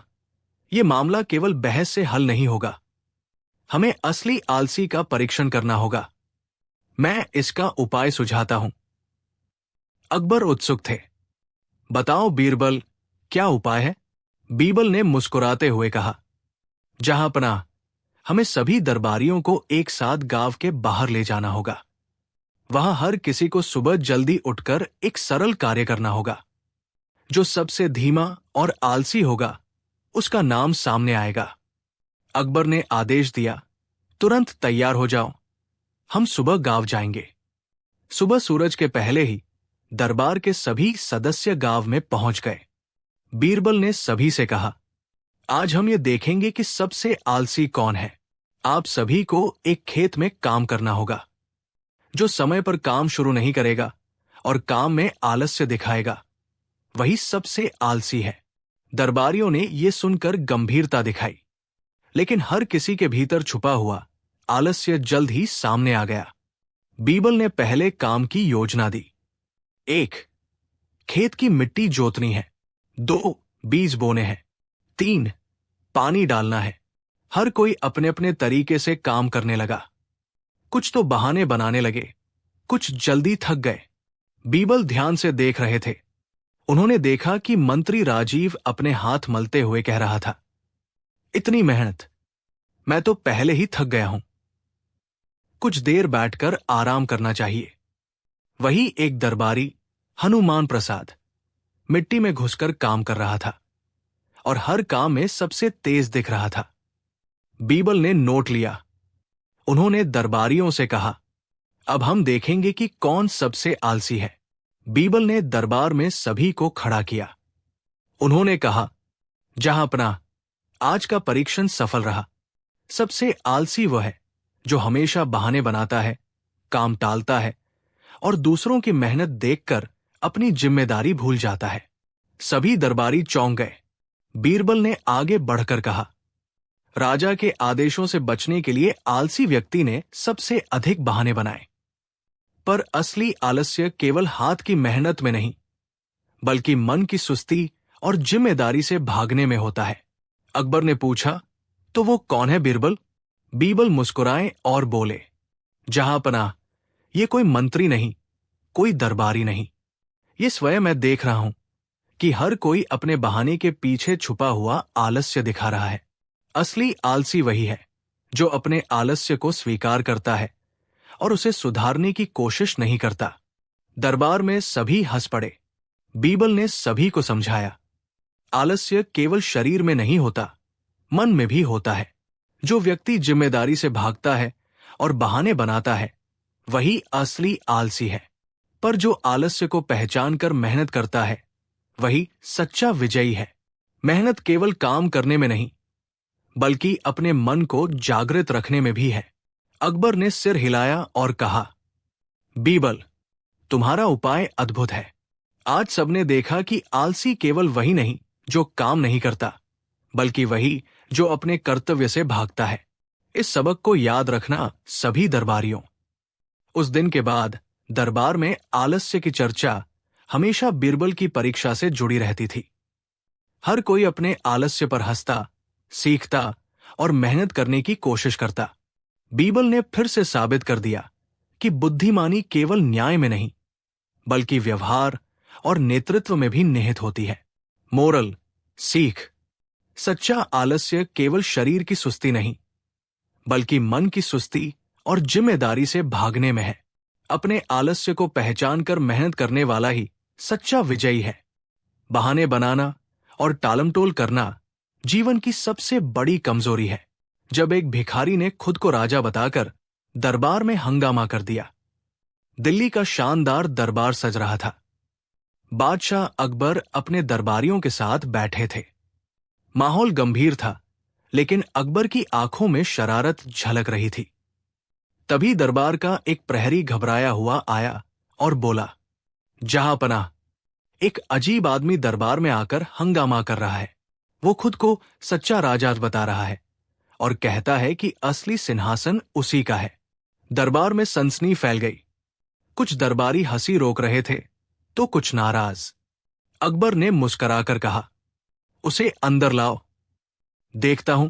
यह मामला केवल बहस से हल नहीं होगा। हमें असली आलसी का परीक्षण करना होगा। मैं इसका उपाय सुझाता हूं। अकबर उत्सुक थे। बताओ बीरबल, क्या उपाय है? बीरबल ने मुस्कुराते हुए कहा, जहांपनाह, हमें सभी दरबारियों को एक साथ गांव के बाहर ले जाना होगा। वहां हर किसी को सुबह जल्दी उठकर एक सरल कार्य करना होगा। जो सबसे धीमा और आलसी होगा, उसका नाम सामने आएगा। अकबर ने आदेश दिया, तुरंत तैयार हो जाओ, हम सुबह गांव जाएंगे। सुबह सूरज के पहले ही दरबार के सभी सदस्य गांव में पहुंच गए। बीरबल ने सभी से कहा, आज हम ये देखेंगे कि सबसे आलसी कौन है। आप सभी को एक खेत में काम करना होगा। जो समय पर काम शुरू नहीं करेगा और काम में आलस्य दिखाएगा, वही सबसे आलसी है। दरबारियों ने यह सुनकर गंभीरता दिखाई, लेकिन हर किसी के भीतर छुपा हुआ आलस्य जल्द ही सामने आ गया। बीरबल ने पहले काम की योजना दी। 1. खेत की मिट्टी जोतनी है। 2. बीज बोने हैं। 3. पानी डालना है। हर कोई अपने अपने तरीके से काम करने लगा। कुछ तो बहाने बनाने लगे, कुछ जल्दी थक गए। बीरबल ध्यान से देख रहे थे। उन्होंने देखा कि मंत्री राजीव अपने हाथ मलते हुए कह रहा था, इतनी मेहनत, मैं तो पहले ही थक गया हूं। कुछ देर बैठकर आराम करना चाहिए। वही एक दरबारी, हनुमान प्रसाद, मिट्टी में घुसकर काम कर रहा था और हर काम में सबसे तेज दिख रहा था। बीरबल ने नोट लिया। उन्होंने दरबारियों से कहा, अब हम देखेंगे कि कौन सबसे आलसी है। बीरबल ने दरबार में सभी को खड़ा किया। उन्होंने कहा, जहांपनाह, आज का परीक्षण सफल रहा। सबसे आलसी वह है जो हमेशा बहाने बनाता है, काम टालता है और दूसरों की मेहनत देखकर अपनी जिम्मेदारी भूल जाता है। सभी दरबारी चौंक गए। बीरबल ने आगे बढ़कर कहा, राजा के आदेशों से बचने के लिए आलसी व्यक्ति ने सबसे अधिक बहाने बनाए, पर असली आलस्य केवल हाथ की मेहनत में नहीं, बल्कि मन की सुस्ती और जिम्मेदारी से भागने में होता है। अकबर ने पूछा, तो वो कौन है बीरबल? बीरबल मुस्कुराए और बोले, जहांपनाह, ये कोई मंत्री नहीं, कोई दरबारी नहीं, ये स्वयं मैं देख रहा हूं कि हर कोई अपने बहाने के पीछे छुपा हुआ आलस्य दिखा रहा है। असली आलसी वही है जो अपने आलस्य को स्वीकार करता है और उसे सुधारने की कोशिश नहीं करता। दरबार में सभी हंस पड़े। बीरबल ने सभी को समझाया, आलस्य केवल शरीर में नहीं होता, मन में भी होता है। जो व्यक्ति जिम्मेदारी से भागता है और बहाने बनाता है, वही असली आलसी है। पर जो आलस्य को पहचान कर मेहनत करता है, वही सच्चा विजयी है। मेहनत केवल काम करने में नहीं, बल्कि अपने मन को जागृत रखने में भी है। अकबर ने सिर हिलाया और कहा, बीरबल, तुम्हारा उपाय अद्भुत है। आज सबने देखा कि आलसी केवल वही नहीं जो काम नहीं करता, बल्कि वही जो अपने कर्तव्य से भागता है। इस सबक को याद रखना सभी दरबारियों। उस दिन के बाद दरबार में आलस्य की चर्चा हमेशा बीरबल की परीक्षा से जुड़ी रहती थी। हर कोई अपने आलस्य पर हंसता, सीखता और मेहनत करने की कोशिश करता। बीरबल ने फिर से साबित कर दिया कि बुद्धिमानी केवल न्याय में नहीं, बल्कि व्यवहार और नेतृत्व में भी निहित होती है। मोरल, सीख, सच्चा आलस्य केवल शरीर की सुस्ती नहीं, बल्कि मन की सुस्ती और जिम्मेदारी से भागने में है। अपने आलस्य को पहचान कर मेहनत करने वाला ही सच्चा विजयी है। बहाने बनाना और टालमटोल करना जीवन की सबसे बड़ी कमजोरी है। जब एक भिखारी ने खुद को राजा बताकर दरबार में हंगामा कर दिया। दिल्ली का शानदार दरबार सज रहा था। बादशाह अकबर अपने दरबारियों के साथ बैठे थे। माहौल गंभीर था, लेकिन अकबर की आंखों में शरारत झलक रही थी। तभी दरबार का एक प्रहरी घबराया हुआ आया और बोला, जहांपनाह, एक अजीब आदमी दरबार में आकर हंगामा कर रहा है। वो खुद को सच्चा राजा बता रहा है और कहता है कि असली सिंहासन उसी का है। दरबार में सनसनी फैल गई। कुछ दरबारी हंसी रोक रहे थे तो कुछ नाराज। अकबर ने मुस्कुराकर कहा, उसे अंदर लाओ, देखता हूं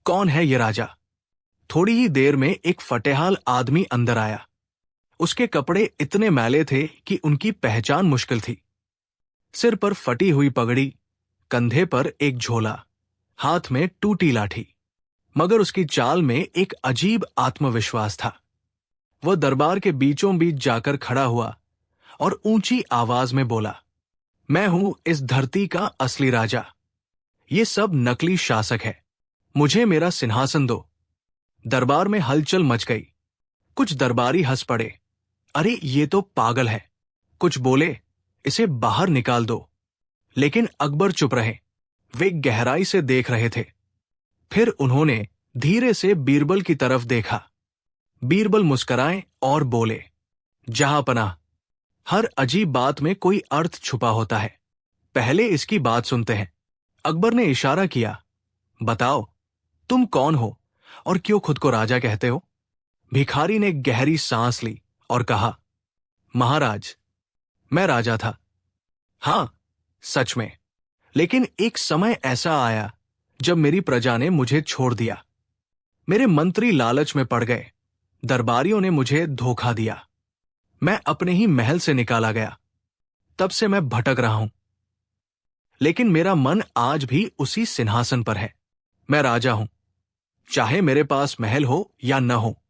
कौन है ये राजा। थोड़ी ही देर में एक फटेहाल आदमी अंदर आया। उसके कपड़े इतने मैले थे कि उनकी पहचान मुश्किल थी। सिर पर फटी हुई पगड़ी, कंधे पर एक झोला, हाथ में टूटी लाठी, मगर उसकी चाल में एक अजीब आत्मविश्वास था। वह दरबार के बीचों बीच जाकर खड़ा हुआ और ऊंची आवाज में बोला, मैं हूं इस धरती का असली राजा। ये सब नकली शासक है। मुझे मेरा सिंहासन दो। दरबार में हलचल मच गई। कुछ दरबारी हंस पड़े, अरे ये तो पागल है। कुछ बोले, इसे बाहर निकाल दो। लेकिन अकबर चुप रहे। वे गहराई से देख रहे थे। फिर उन्होंने धीरे से बीरबल की तरफ देखा। बीरबल मुस्कुराए और बोले, जहांपनाह, हर अजीब बात में कोई अर्थ छुपा होता है। पहले इसकी बात सुनते हैं। अकबर ने इशारा किया, बताओ तुम कौन हो और क्यों खुद को राजा कहते हो। भिखारी ने गहरी सांस ली और कहा, महाराज, मैं राजा था। हां, सच में। लेकिन एक समय ऐसा आया जब मेरी प्रजा ने मुझे छोड़ दिया। मेरे मंत्री लालच में पड़ गए। दरबारियों ने मुझे धोखा दिया। मैं अपने ही महल से निकाला गया। तब से मैं भटक रहा हूं। लेकिन मेरा मन आज भी उसी सिंहासन पर है। मैं राजा हूं, चाहे मेरे पास महल हो या न हो।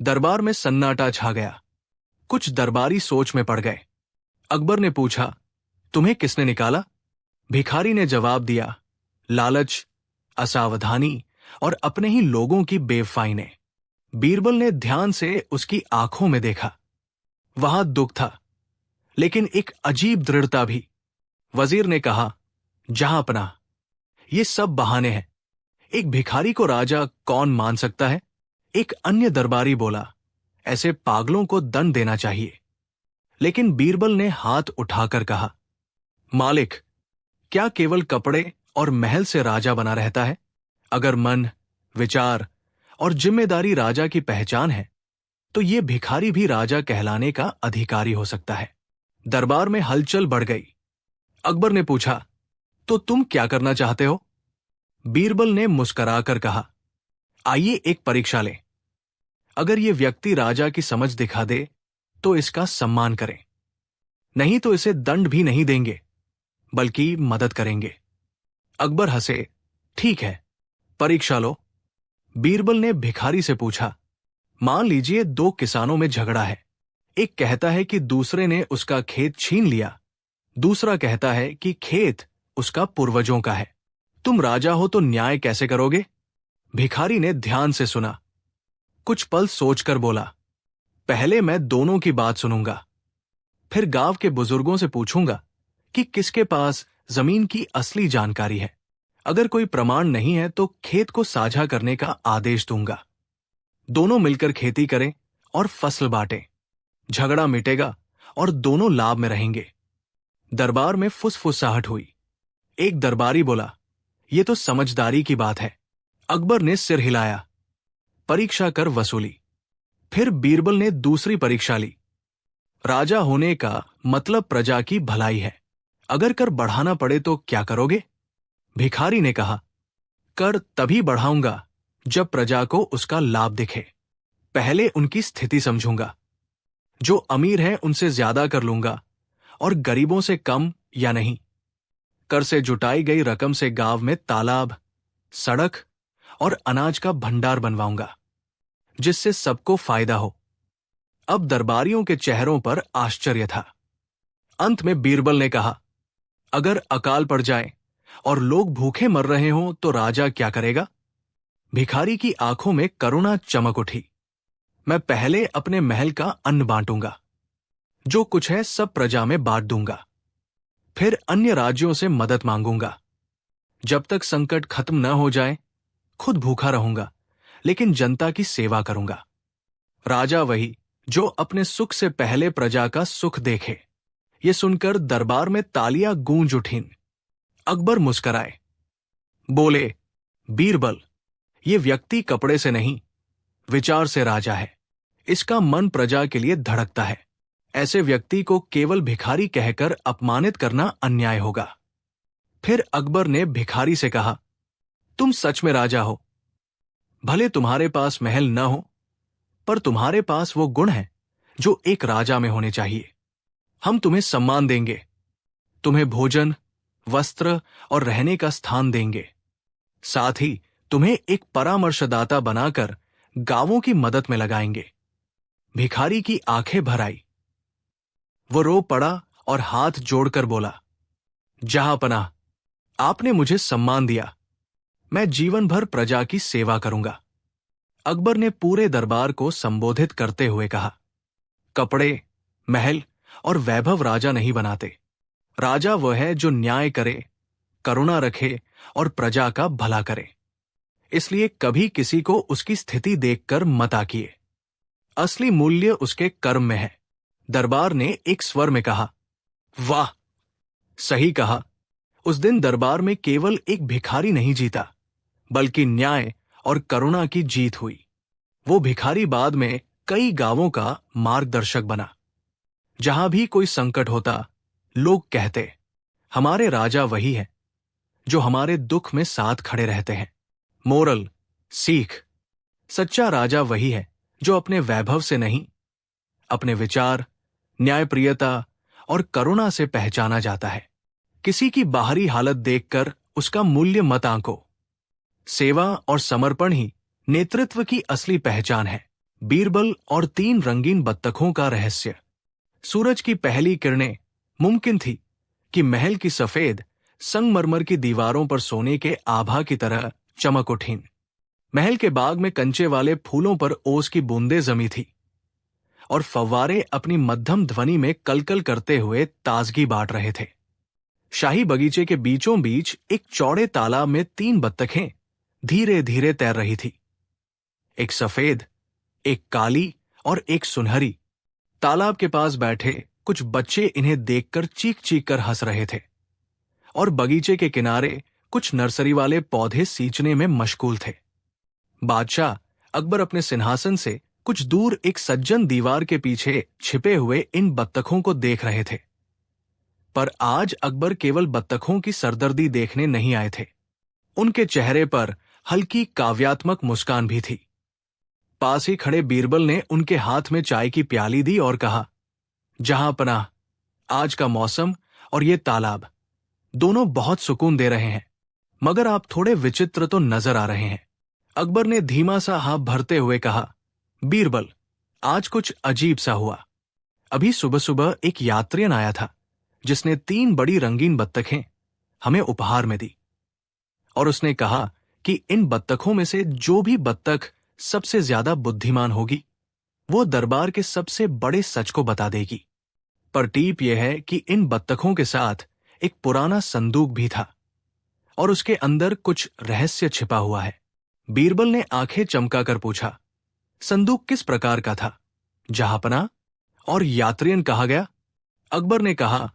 दरबार में सन्नाटा छा गया। कुछ दरबारी सोच में पड़ गए। अकबर ने पूछा, तुम्हें किसने निकाला? भिखारी ने जवाब दिया, लालच, असावधानी और अपने ही लोगों की बेवफाई ने। बीरबल ने ध्यान से उसकी आंखों में देखा। वहां दुख था, लेकिन एक अजीब दृढ़ता भी। वजीर ने कहा, जहांपनाह, ये सब बहाने हैं। एक भिखारी को राजा कौन मान सकता है? एक अन्य दरबारी बोला, ऐसे पागलों को दंड देना चाहिए। लेकिन बीरबल ने हाथ उठाकर कहा, मालिक, क्या केवल कपड़े और महल से राजा बना रहता है? अगर मन, विचार और जिम्मेदारी राजा की पहचान है, तो ये भिखारी भी राजा कहलाने का अधिकारी हो सकता है। दरबार में हलचल बढ़ गई। अकबर ने पूछा, तो तुम क्या करना चाहते हो? बीरबल ने मुस्कुराकर कहा, आइए एक परीक्षा लें। अगर ये व्यक्ति राजा की समझ दिखा दे तो इसका सम्मान करें, नहीं तो इसे दंड भी नहीं देंगे, बल्कि मदद करेंगे। अकबर हंसे, ठीक है, परीक्षा लो। बीरबल ने भिखारी से पूछा, मान लीजिए दो किसानों में झगड़ा है। एक कहता है कि दूसरे ने उसका खेत छीन लिया, दूसरा कहता है कि खेत उसका पूर्वजों का है। तुम राजा हो तो न्याय कैसे करोगे? भिखारी ने ध्यान से सुना, कुछ पल सोचकर बोला, पहले मैं दोनों की बात सुनूंगा, फिर गांव के बुजुर्गों से पूछूंगा कि किसके पास जमीन की असली जानकारी है। अगर कोई प्रमाण नहीं है तो खेत को साझा करने का आदेश दूंगा। दोनों मिलकर खेती करें और फसल बांटें। झगड़ा मिटेगा और दोनों लाभ में रहेंगे। दरबार में फुसफुसाहट हुई। एक दरबारी बोला, यह तो समझदारी की बात है। अकबर ने सिर हिलाया, परीक्षा कर वसूली। फिर बीरबल ने दूसरी परीक्षा ली। राजा होने का मतलब प्रजा की भलाई है। अगर कर बढ़ाना पड़े तो क्या करोगे? भिखारी ने कहा, कर तभी बढ़ाऊंगा जब प्रजा को उसका लाभ दिखे। पहले उनकी स्थिति समझूंगा। जो अमीर है उनसे ज्यादा कर लूंगा और गरीबों से कम या नहीं। कर से जुटाई गई रकम से गांव में तालाब, सड़क और अनाज का भंडार बनवाऊंगा, जिससे सबको फायदा हो। अब दरबारियों के चेहरों पर आश्चर्य था। अंत में बीरबल ने कहा, अगर अकाल पड़ जाए और लोग भूखे मर रहे हों तो राजा क्या करेगा? भिखारी की आंखों में करुणा चमक उठी। मैं पहले अपने महल का अन्न बांटूंगा, जो कुछ है सब प्रजा में बांट दूंगा। फिर अन्य राज्यों से मदद मांगूंगा। जब तक संकट खत्म न हो जाए खुद भूखा रहूंगा, लेकिन जनता की सेवा करूंगा। राजा वही जो अपने सुख से पहले प्रजा का सुख देखे। ये सुनकर दरबार में तालियां गूंज उठीं। अकबर मुस्कराए, बोले, बीरबल, ये व्यक्ति कपड़े से नहीं, विचार से राजा है। इसका मन प्रजा के लिए धड़कता है। ऐसे व्यक्ति को केवल भिखारी कहकर अपमानित करना अन्याय होगा। फिर अकबर ने भिखारी से कहा, तुम सच में राजा हो। भले तुम्हारे पास महल न हो, पर तुम्हारे पास वो गुण है जो एक राजा में होने चाहिए। हम तुम्हें सम्मान देंगे, तुम्हें भोजन, वस्त्र और रहने का स्थान देंगे। साथ ही तुम्हें एक परामर्शदाता बनाकर गांवों की मदद में लगाएंगे। भिखारी की आंखें भर आई। वो रो पड़ा और हाथ जोड़कर बोला, जहांपनाह, आपने मुझे सम्मान दिया। मैं जीवन भर प्रजा की सेवा करूंगा। अकबर ने पूरे दरबार को संबोधित करते हुए कहा, कपड़े, महल और वैभव राजा नहीं बनाते। राजा वह है जो न्याय करे, करुणा रखे और प्रजा का भला करे। इसलिए कभी किसी को उसकी स्थिति देखकर मत आकिए। असली मूल्य उसके कर्म में है। दरबार ने एक स्वर में कहा, वाह, सही कहा। उस दिन दरबार में केवल एक भिखारी नहीं जीता, बल्कि न्याय और करुणा की जीत हुई। वो भिखारी बाद में कई गांवों का मार्गदर्शक बना। जहां भी कोई संकट होता, लोग कहते, हमारे राजा वही है जो हमारे दुख में साथ खड़े रहते हैं। मोरल, सीख, सच्चा राजा वही है जो अपने वैभव से नहीं, अपने विचार, न्यायप्रियता और करुणा से पहचाना जाता है। किसी की बाहरी हालत देखकर उसका मूल्य मत आंको। सेवा और समर्पण ही नेतृत्व की असली पहचान है। बीरबल और 3 रंगीन बत्तखों का रहस्य। सूरज की पहली किरणें मुमकिन थी कि महल की सफेद संगमरमर की दीवारों पर सोने के आभा की तरह चमक उठीं। महल के बाग में कंचे वाले फूलों पर ओस की बूंदें जमी थी और फव्वारे अपनी मध्यम ध्वनि में कलकल करते हुए ताजगी बांट रहे थे। शाही बगीचे के बीचों बीच एक चौड़े तालाब में 3 बत्तखें धीरे धीरे तैर रही थी। एक सफेद, एक काली और एक सुनहरी। तालाब के पास बैठे कुछ बच्चे इन्हें देखकर चीख चीख कर हंस रहे थे और बगीचे के किनारे कुछ नर्सरी वाले पौधे सींचने में मशगूल थे। बादशाह अकबर अपने सिंहासन से कुछ दूर एक सज्जन दीवार के पीछे छिपे हुए इन बत्तखों को देख रहे थे। पर आज अकबर केवल बत्तखों की सरदर्दी देखने नहीं आए थे। उनके चेहरे पर हल्की काव्यात्मक मुस्कान भी थी। पास ही खड़े बीरबल ने उनके हाथ में चाय की प्याली दी और कहा, जहांपनाह, आज का मौसम और ये तालाब दोनों बहुत सुकून दे रहे हैं, मगर आप थोड़े विचित्र तो नजर आ रहे हैं। अकबर ने धीमा सा हाथ भरते हुए कहा, बीरबल, आज कुछ अजीब सा हुआ। अभी सुबह सुबह एक यात्रियन आया था जिसने 3 बड़ी रंगीन बत्तखें हमें उपहार में दी और उसने कहा कि इन बत्तखों में से जो भी बत्तख सबसे ज्यादा बुद्धिमान होगी वो दरबार के सबसे बड़े सच को बता देगी। पर टीप यह है कि इन बत्तखों के साथ एक पुराना संदूक भी था और उसके अंदर कुछ रहस्य छिपा हुआ है। बीरबल ने आंखें चमकाकर पूछा, संदूक किस प्रकार का था जहांपना? और यात्रियन कहा गया? अकबर ने कहा,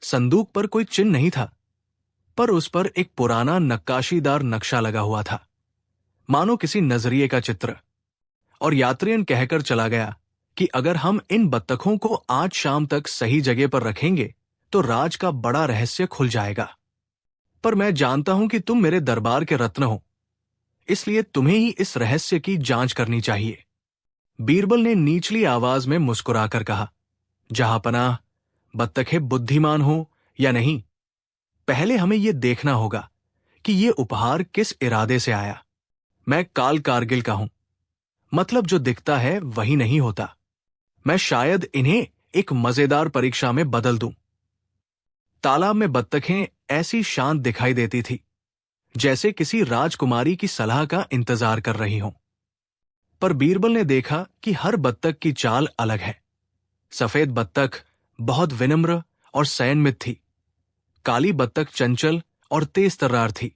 संदूक पर कोई चिन्ह नहीं था, पर उस पर एक पुराना नक्काशीदार नक्शा लगा हुआ था, मानो किसी नजरिए का चित्र। और यात्रियन कहकर चला गया कि अगर हम इन बत्तखों को आज शाम तक सही जगह पर रखेंगे तो राज का बड़ा रहस्य खुल जाएगा। पर मैं जानता हूं कि तुम मेरे दरबार के रत्न हो, इसलिए तुम्हें ही इस रहस्य की जांच करनी चाहिए। बीरबल ने नीचली आवाज में मुस्कुराकर कहा, जहांपनाह, बत्तखें बुद्धिमान हो या नहीं, पहले हमें यह देखना होगा कि यह उपहार किस इरादे से आया। मैं काल कारगिल का हूं, मतलब जो दिखता है वही नहीं होता। मैं शायद इन्हें एक मजेदार परीक्षा में बदल दूं। तालाब में बत्तखें ऐसी शांत दिखाई देती थी जैसे किसी राजकुमारी की सलाह का इंतजार कर रही हों। पर बीरबल ने देखा कि हर बत्तख की चाल अलग है। सफेद बत्तख बहुत विनम्र और संयमित थी, काली बत्तख चंचल और तेज तर्रार थी,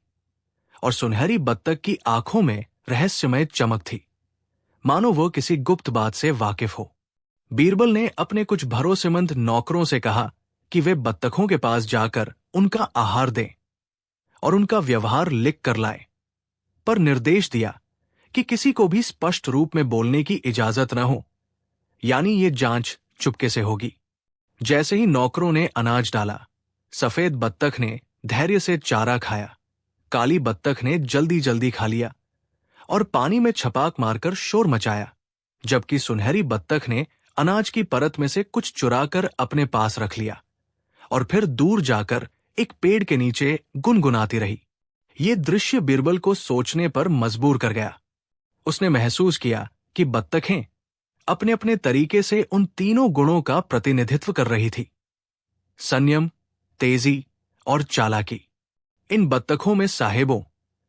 और सुनहरी बत्तख की आंखों में रहस्यमय चमक थी, मानो वो किसी गुप्त बात से वाकिफ हो। बीरबल ने अपने कुछ भरोसेमंद नौकरों से कहा कि वे बत्तखों के पास जाकर उनका आहार दें और उनका व्यवहार लिख कर लाएं, पर निर्देश दिया कि किसी को भी स्पष्ट रूप में बोलने की इजाजत न हो, यानी ये जांच चुपके से होगी। जैसे ही नौकरों ने अनाज डाला, सफेद बत्तख ने धैर्य से चारा खाया, काली बत्तख ने जल्दी जल्दी खा लिया और पानी में छपाक मारकर शोर मचाया, जबकि सुनहरी बत्तख ने अनाज की परत में से कुछ चुराकर अपने पास रख लिया और फिर दूर जाकर एक पेड़ के नीचे गुनगुनाती रही। ये दृश्य बीरबल को सोचने पर मजबूर कर गया। उसने महसूस किया कि बत्तखें अपने अपने तरीके से उन तीनों गुणों का प्रतिनिधित्व कर रही थी, संयम, तेजी और चालाकी। इन बत्तखों में साहेबों,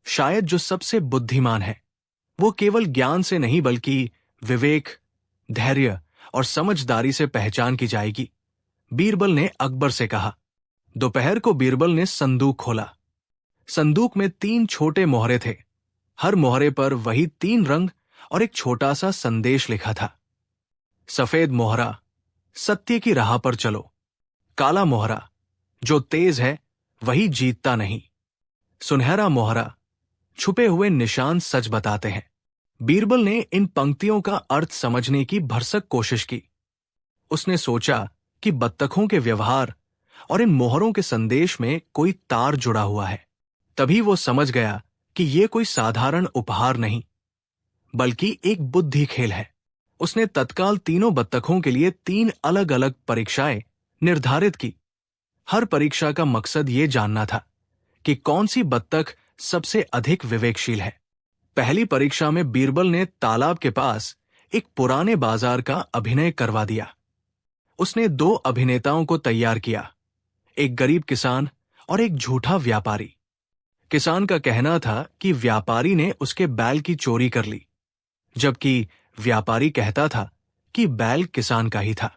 शायद जो सबसे बुद्धिमान है, वो केवल ज्ञान से नहीं बल्कि विवेक, धैर्य और समझदारी से पहचान की जाएगी। बीरबल ने अकबर से कहा। दोपहर को बीरबल ने संदूक खोला। संदूक में 3 छोटे मोहरे थे, हर मोहरे पर वही 3 रंग और एक छोटा सा संदेश लिखा था। सफेद मोहरा, सत्य की राह पर चलो। काला मोहरा, जो तेज है वही जीतता नहीं। सुनहरा मोहरा, छुपे हुए निशान सच बताते हैं। बीरबल ने इन पंक्तियों का अर्थ समझने की भरसक कोशिश की। उसने सोचा कि बत्तखों के व्यवहार और इन मोहरों के संदेश में कोई तार जुड़ा हुआ है। तभी वो समझ गया कि ये कोई साधारण उपहार नहीं, बल्कि एक बुद्धि खेल है। उसने तत्काल तीनों बत्तखों के लिए 3 अलग अलग परीक्षाएं निर्धारित की। हर परीक्षा का मकसद ये जानना था कि कौन सी बत्तख सबसे अधिक विवेकशील है। पहली परीक्षा में बीरबल ने तालाब के पास एक पुराने बाजार का अभिनय करवा दिया। उसने 2 अभिनेताओं को तैयार किया, एक गरीब किसान और एक झूठा व्यापारी। किसान का कहना था कि व्यापारी ने उसके बैल की चोरी कर ली, जबकि व्यापारी कहता था कि बैल किसान का ही था।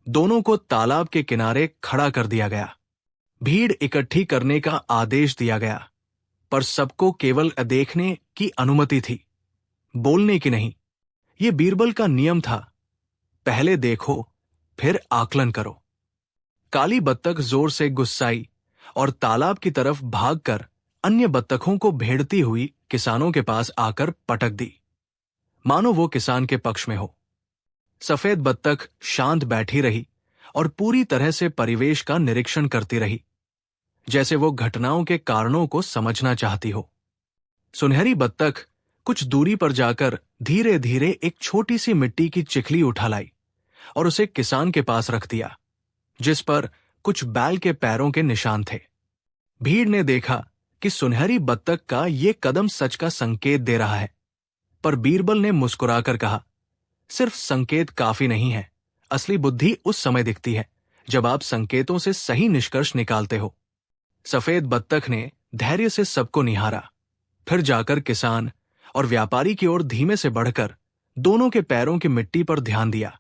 दोनों को तालाब के किनारे खड़ा कर दिया गया। भीड़ इकट्ठी करने का आदेश दिया गया, पर सबको केवल देखने की अनुमति थी, बोलने की नहीं। यह बीरबल का नियम था, पहले देखो फिर आकलन करो। काली बत्तख जोर से गुस्साई और तालाब की तरफ भागकर अन्य बत्तखों को भेड़ती हुई किसानों के पास आकर पटक दी, मानो वो किसान के पक्ष में हो। सफेद बत्तख शांत बैठी रही और पूरी तरह से परिवेश का निरीक्षण करती रही, जैसे वो घटनाओं के कारणों को समझना चाहती हो। सुनहरी बत्तख कुछ दूरी पर जाकर धीरे धीरे एक छोटी सी मिट्टी की चिखली उठा लाई और उसे किसान के पास रख दिया, जिस पर कुछ बैल के पैरों के निशान थे। भीड़ ने देखा कि सुनहरी बत्तख का ये कदम सच का संकेत दे रहा है, पर बीरबल ने मुस्कुराकर कहा, सिर्फ संकेत काफी नहीं है, असली बुद्धि उस समय दिखती है जब आप संकेतों से सही निष्कर्ष निकालते हो। सफेद बत्तख ने धैर्य से सबको निहारा, फिर जाकर किसान और व्यापारी की ओर धीमे से बढ़कर दोनों के पैरों की मिट्टी पर ध्यान दिया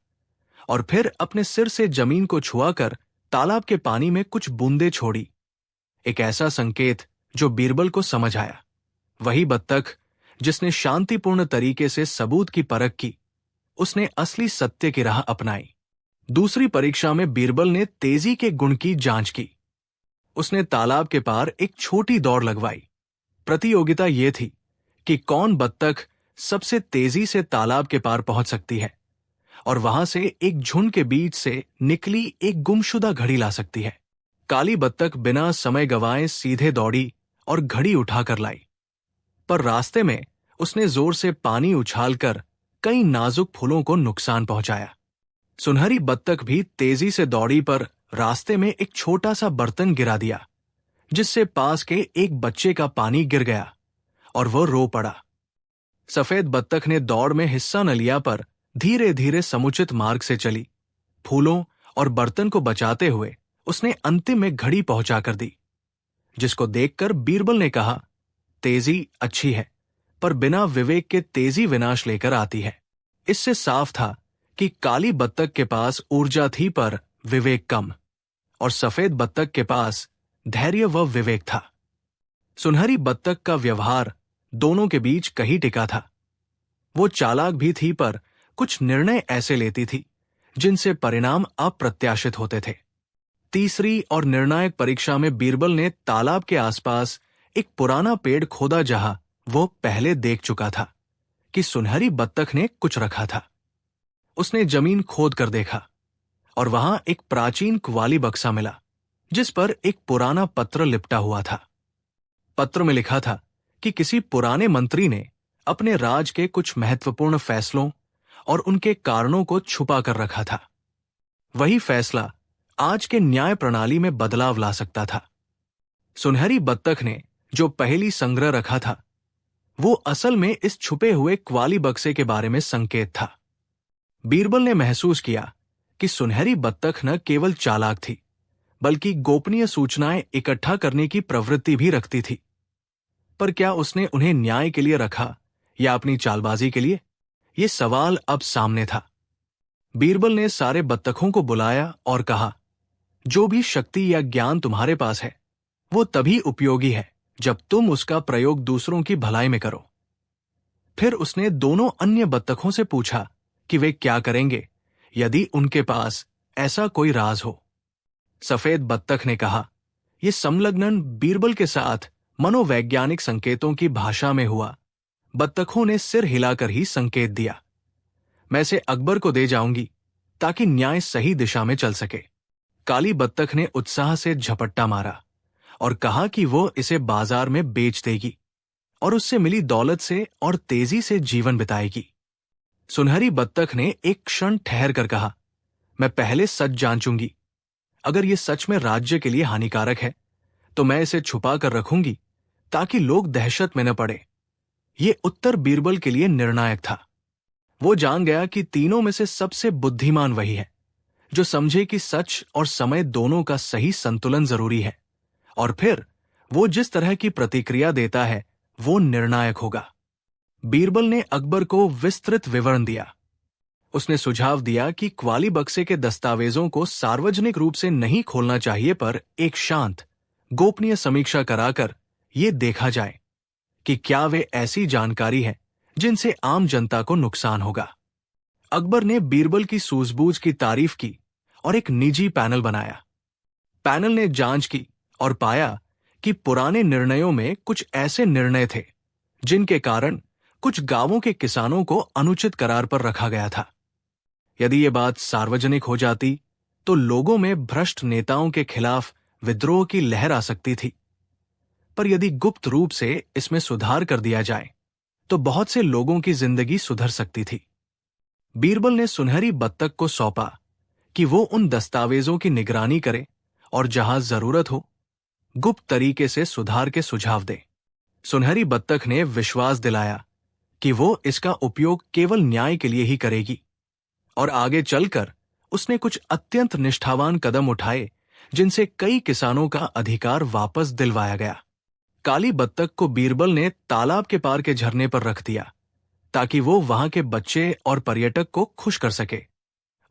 और फिर अपने सिर से जमीन को छुआकर तालाब के पानी में कुछ बूंदें छोड़ी। एक ऐसा संकेत जो बीरबल को समझ आया। वही बत्तख जिसने शांतिपूर्ण तरीके से सबूत की परख की, उसने असली सत्य की राह अपनाई। दूसरी परीक्षा में बीरबल ने तेजी के गुण की जांच की। उसने तालाब के पार एक छोटी दौड़ लगवाई। प्रतियोगिता यह थी कि कौन बत्तख सबसे तेजी से तालाब के पार पहुंच सकती है और वहां से एक झुंड के बीच से निकली एक गुमशुदा घड़ी ला सकती है। काली बत्तख बिना समय गंवाए सीधे दौड़ी और घड़ी उठाकर लाई, पर रास्ते में उसने जोर से पानी उछालकर कई नाजुक फूलों को नुकसान पहुंचाया। सुनहरी बत्तख भी तेजी से दौड़ी, पर रास्ते में एक छोटा सा बर्तन गिरा दिया, जिससे पास के एक बच्चे का पानी गिर गया और वह रो पड़ा। सफेद बत्तख ने दौड़ में हिस्सा न लिया, पर धीरे धीरे समुचित मार्ग से चली। फूलों और बर्तन को बचाते हुए उसने अंतिम में घड़ी पहुंचाकर दी, जिसको देखकर बीरबल ने कहा, तेजी अच्छी है, पर बिना विवेक के तेजी विनाश लेकर आती है। इससे साफ था कि काली बत्तख के पास ऊर्जा थी पर विवेक कम, और सफेद बत्तख के पास धैर्य व विवेक था। सुनहरी बत्तख का व्यवहार दोनों के बीच कहीं टिका था। वो चालाक भी थी, पर कुछ निर्णय ऐसे लेती थी जिनसे परिणाम अप्रत्याशित होते थे। तीसरी और निर्णायक परीक्षा में बीरबल ने तालाब के आसपास एक पुराना पेड़ खोदा, जहां वो पहले देख चुका था कि सुनहरी बत्तख ने कुछ रखा था। उसने जमीन खोद कर देखा और वहां एक प्राचीन क्वाली बक्सा मिला, जिस पर एक पुराना पत्र लिपटा हुआ था। पत्र में लिखा था कि किसी पुराने मंत्री ने अपने राज के कुछ महत्वपूर्ण फैसलों और उनके कारणों को छुपा कर रखा था। वही फैसला आज के न्याय प्रणाली में बदलाव ला सकता था। सुनहरी बत्तख ने जो पहली संग्रह रखा था, वो असल में इस छुपे हुए क्वाली बक्से के बारे में संकेत था। बीरबल ने महसूस किया कि सुनहरी बत्तख न केवल चालाक थी, बल्कि गोपनीय सूचनाएं इकट्ठा करने की प्रवृत्ति भी रखती थी। पर क्या उसने उन्हें न्याय के लिए रखा या अपनी चालबाजी के लिए? ये सवाल अब सामने था। बीरबल ने सारे बत्तखों को बुलाया और कहा, जो भी शक्ति या ज्ञान तुम्हारे पास है, वो तभी उपयोगी है जब तुम उसका प्रयोग दूसरों की भलाई में करो। फिर उसने दोनों अन्य बत्तखों से पूछा कि वे क्या करेंगे यदि उनके पास ऐसा कोई राज हो। सफेद बत्तख ने कहा, यह संलग्न बीरबल के साथ मनोवैज्ञानिक संकेतों की भाषा में हुआ। बत्तखों ने सिर हिलाकर ही संकेत दिया। मैं इसे अकबर को दे जाऊंगी ताकि न्याय सही दिशा में चल सके। काली बत्तख ने उत्साह से झपट्टा मारा और कहा कि वो इसे बाजार में बेच देगी और उससे मिली दौलत से और तेजी से जीवन बिताएगी। सुनहरी बत्तख ने एक क्षण ठहर कर कहा, मैं पहले सच जांचूंगी। अगर ये सच में राज्य के लिए हानिकारक है तो मैं इसे छुपा कर रखूंगी ताकि लोग दहशत में न पड़े। ये उत्तर बीरबल के लिए निर्णायक था। वो जान गया कि तीनों में से सबसे बुद्धिमान वही है जो समझे कि सच और समय दोनों का सही संतुलन जरूरी है, और फिर वो जिस तरह की प्रतिक्रिया देता है वो निर्णायक होगा। बीरबल ने अकबर को विस्तृत विवरण दिया। उसने सुझाव दिया कि क्वाली बक्से के दस्तावेजों को सार्वजनिक रूप से नहीं खोलना चाहिए, पर एक शांत, गोपनीय समीक्षा कराकर यह देखा जाए कि क्या वे ऐसी जानकारी है जिनसे आम जनता को नुकसान होगा। अकबर ने बीरबल की सूझबूझ की तारीफ की और एक निजी पैनल बनाया। पैनल ने जांच की और पाया कि पुराने निर्णयों में कुछ ऐसे निर्णय थे जिनके कारण कुछ गांवों के किसानों को अनुचित करार पर रखा गया था। यदि ये बात सार्वजनिक हो जाती तो लोगों में भ्रष्ट नेताओं के खिलाफ विद्रोह की लहर आ सकती थी, पर यदि गुप्त रूप से इसमें सुधार कर दिया जाए तो बहुत से लोगों की जिंदगी सुधर सकती थी। बीरबल ने सुनहरी बत्तख को सौंपा कि वो उन दस्तावेजों की निगरानी करे और जहां जरूरत हो गुप्त तरीके से सुधार के सुझाव दे। सुनहरी बत्तख ने विश्वास दिलाया कि वो इसका उपयोग केवल न्याय के लिए ही करेगी और आगे चलकर उसने कुछ अत्यंत निष्ठावान कदम उठाए जिनसे कई किसानों का अधिकार वापस दिलवाया गया। काली बत्तख को बीरबल ने तालाब के पार के झरने पर रख दिया ताकि वो वहां के बच्चे और पर्यटक को खुश कर सके।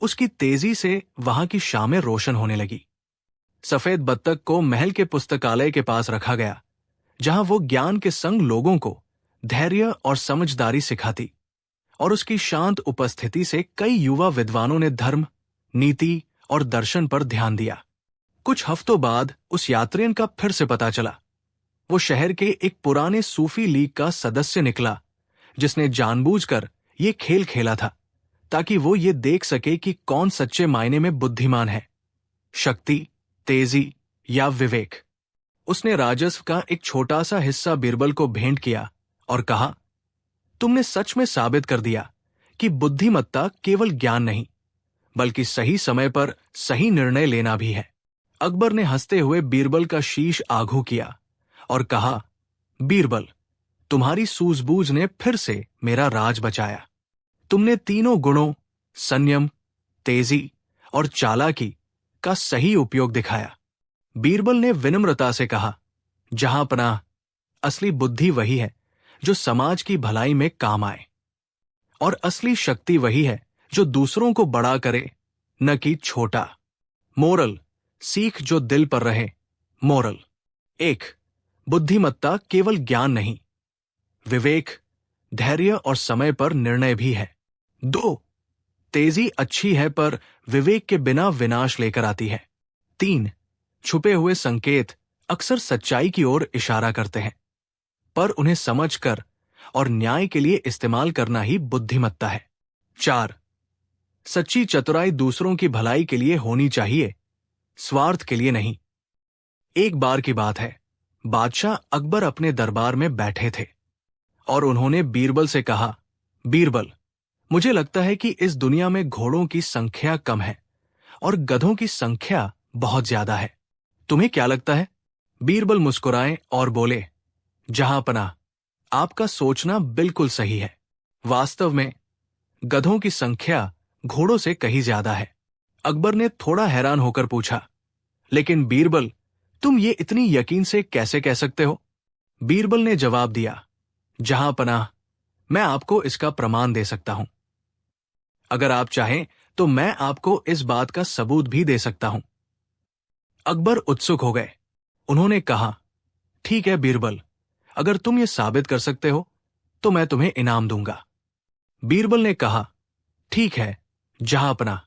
उसकी तेजी से वहां की शामें रोशन होने लगी। सफेद बत्तख को महल के पुस्तकालय के पास रखा गया, जहां वो ज्ञान के संग लोगों को धैर्य और समझदारी सिखाती, और उसकी शांत उपस्थिति से कई युवा विद्वानों ने धर्म, नीति और दर्शन पर ध्यान दिया। कुछ हफ्तों बाद उस यात्रियन का फिर से पता चला। वो शहर के एक पुराने सूफी लीग का सदस्य निकला, जिसने जानबूझकर ये खेल खेला था ताकि वो ये देख सके कि कौन सच्चे मायने में बुद्धिमान है, शक्ति, तेजी या विवेक। उसने राजस्व का एक छोटा सा हिस्सा बीरबल को भेंट किया और कहा, तुमने सच में साबित कर दिया कि बुद्धिमत्ता केवल ज्ञान नहीं, बल्कि सही समय पर सही निर्णय लेना भी है। अकबर ने हंसते हुए बीरबल का शीश आघू किया और कहा, बीरबल, तुम्हारी सूझबूझ ने फिर से मेरा राज बचाया। तुमने तीनों गुणों, संयम, तेजी और चालाकी का सही उपयोग दिखाया। बीरबल ने विनम्रता से कहा, जहांपनाह, असली बुद्धि वही है जो समाज की भलाई में काम आए, और असली शक्ति वही है जो दूसरों को बड़ा करे, न कि छोटा। मोरल, सीख जो दिल पर रहे। मोरल 1, बुद्धिमत्ता केवल ज्ञान नहीं, विवेक, धैर्य और समय पर निर्णय भी है। 2, तेजी अच्छी है पर विवेक के बिना विनाश लेकर आती है। 3, छुपे हुए संकेत अक्सर सच्चाई की ओर इशारा करते हैं, पर उन्हें समझकर और न्याय के लिए इस्तेमाल करना ही बुद्धिमत्ता है। 4, सच्ची चतुराई दूसरों की भलाई के लिए होनी चाहिए, स्वार्थ के लिए नहीं। एक बार की बात है, बादशाह अकबर अपने दरबार में बैठे थे और उन्होंने बीरबल से कहा, बीरबल, मुझे लगता है कि इस दुनिया में घोड़ों की संख्या कम है और गधों की संख्या बहुत ज्यादा है। तुम्हें क्या लगता है? बीरबल मुस्कुराए और बोले, जहांपनाह, आपका सोचना बिल्कुल सही है। वास्तव में गधों की संख्या घोड़ों से कहीं ज्यादा है। अकबर ने थोड़ा हैरान होकर पूछा, लेकिन बीरबल, तुम ये इतनी यकीन से कैसे कह सकते हो? बीरबल ने जवाब दिया, जहांपनाह, मैं आपको इसका प्रमाण दे सकता हूं। अगर आप चाहें तो मैं आपको इस बात का सबूत भी दे सकता हूं। अकबर उत्सुक हो गए। उन्होंने कहा, ठीक है बीरबल, अगर तुम ये साबित कर सकते हो तो मैं तुम्हें इनाम दूंगा। बीरबल ने कहा, ठीक है जहांपनाह,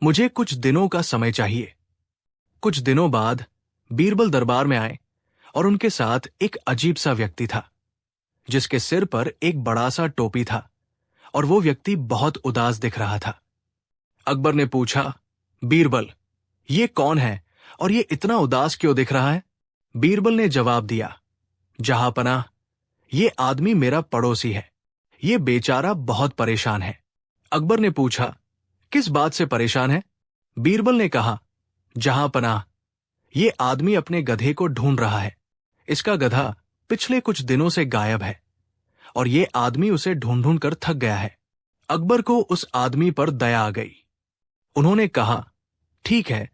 मुझे कुछ दिनों का समय चाहिए। कुछ दिनों बाद बीरबल दरबार में आए और उनके साथ एक अजीब सा व्यक्ति था, जिसके सिर पर एक बड़ा सा टोपी था और वो व्यक्ति बहुत उदास दिख रहा था। अकबर ने पूछा, बीरबल, ये कौन है और ये इतना उदास क्यों दिख रहा है? बीरबल ने जवाब दिया, जहांपनाह, ये आदमी मेरा पड़ोसी है। ये बेचारा बहुत परेशान है। अकबर ने पूछा, किस बात से परेशान है? बीरबल ने कहा, जहांपनाह, ये आदमी अपने गधे को ढूंढ रहा है। इसका गधा पिछले कुछ दिनों से गायब है और ये आदमी उसे ढूंढ ढूंढ कर थक गया है। अकबर को उस आदमी पर दया आ गई। उन्होंने कहा, ठीक है,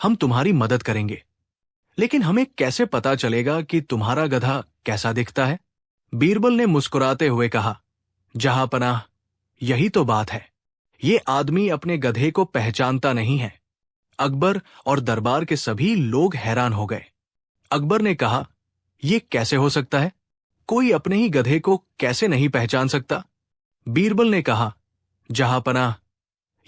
हम तुम्हारी मदद करेंगे, लेकिन हमें कैसे पता चलेगा कि तुम्हारा गधा कैसा दिखता है? बीरबल ने मुस्कुराते हुए कहा, जहांपनाह, यही तो बात है। ये आदमी अपने गधे को पहचानता नहीं है। अकबर और दरबार के सभी लोग हैरान हो गए। अकबर ने कहा, ये कैसे हो सकता है? कोई अपने ही गधे को कैसे नहीं पहचान सकता? बीरबल ने कहा, जहांपनाह,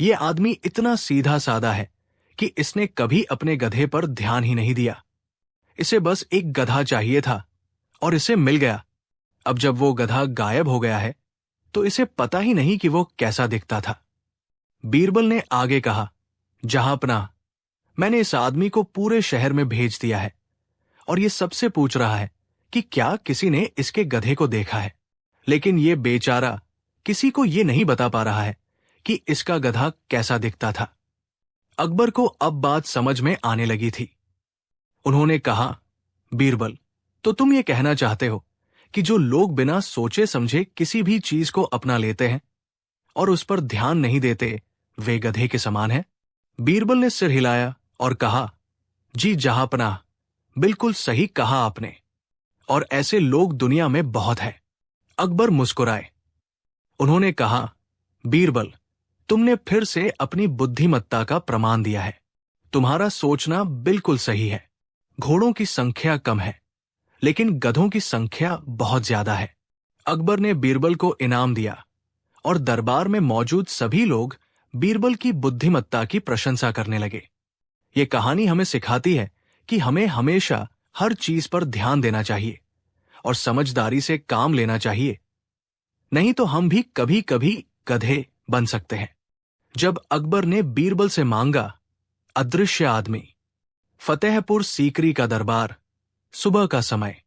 ये आदमी इतना सीधा साधा है कि इसने कभी अपने गधे पर ध्यान ही नहीं दिया। इसे बस एक गधा चाहिए था और इसे मिल गया। अब जब वो गधा गायब हो गया है तो इसे पता ही नहीं कि वो कैसा दिखता था। बीरबल ने आगे कहा, जहांपनाह, मैंने इस आदमी को पूरे शहर में भेज दिया है और ये सबसे पूछ रहा है कि क्या किसी ने इसके गधे को देखा है, लेकिन ये बेचारा किसी को ये नहीं बता पा रहा है कि इसका गधा कैसा दिखता था। अकबर को अब बात समझ में आने लगी थी। उन्होंने कहा, बीरबल, तो तुम ये कहना चाहते हो कि जो लोग बिना सोचे समझे किसी भी चीज को अपना लेते हैं और उस पर ध्यान नहीं देते, वे गधे के समान हैं? बीरबल ने सिर हिलाया और कहा, जी जहांपनाह, बिल्कुल सही कहा आपने, और ऐसे लोग दुनिया में बहुत हैं। अकबर मुस्कुराए। उन्होंने कहा, बीरबल, तुमने फिर से अपनी बुद्धिमत्ता का प्रमाण दिया है। तुम्हारा सोचना बिल्कुल सही है। घोड़ों की संख्या कम है, लेकिन गधों की संख्या बहुत ज्यादा है। अकबर ने बीरबल को इनाम दिया और दरबार में मौजूद सभी लोग बीरबल की बुद्धिमत्ता की प्रशंसा करने लगे। ये कहानी हमें सिखाती है कि हमें हमेशा हर चीज पर ध्यान देना चाहिए और समझदारी से काम लेना चाहिए, नहीं तो हम भी कभी कभी गधे बन सकते हैं। जब अकबर ने बीरबल से मांगा, अदृश्य आदमी। फतेहपुर सीकरी का दरबार। सुबह का समय।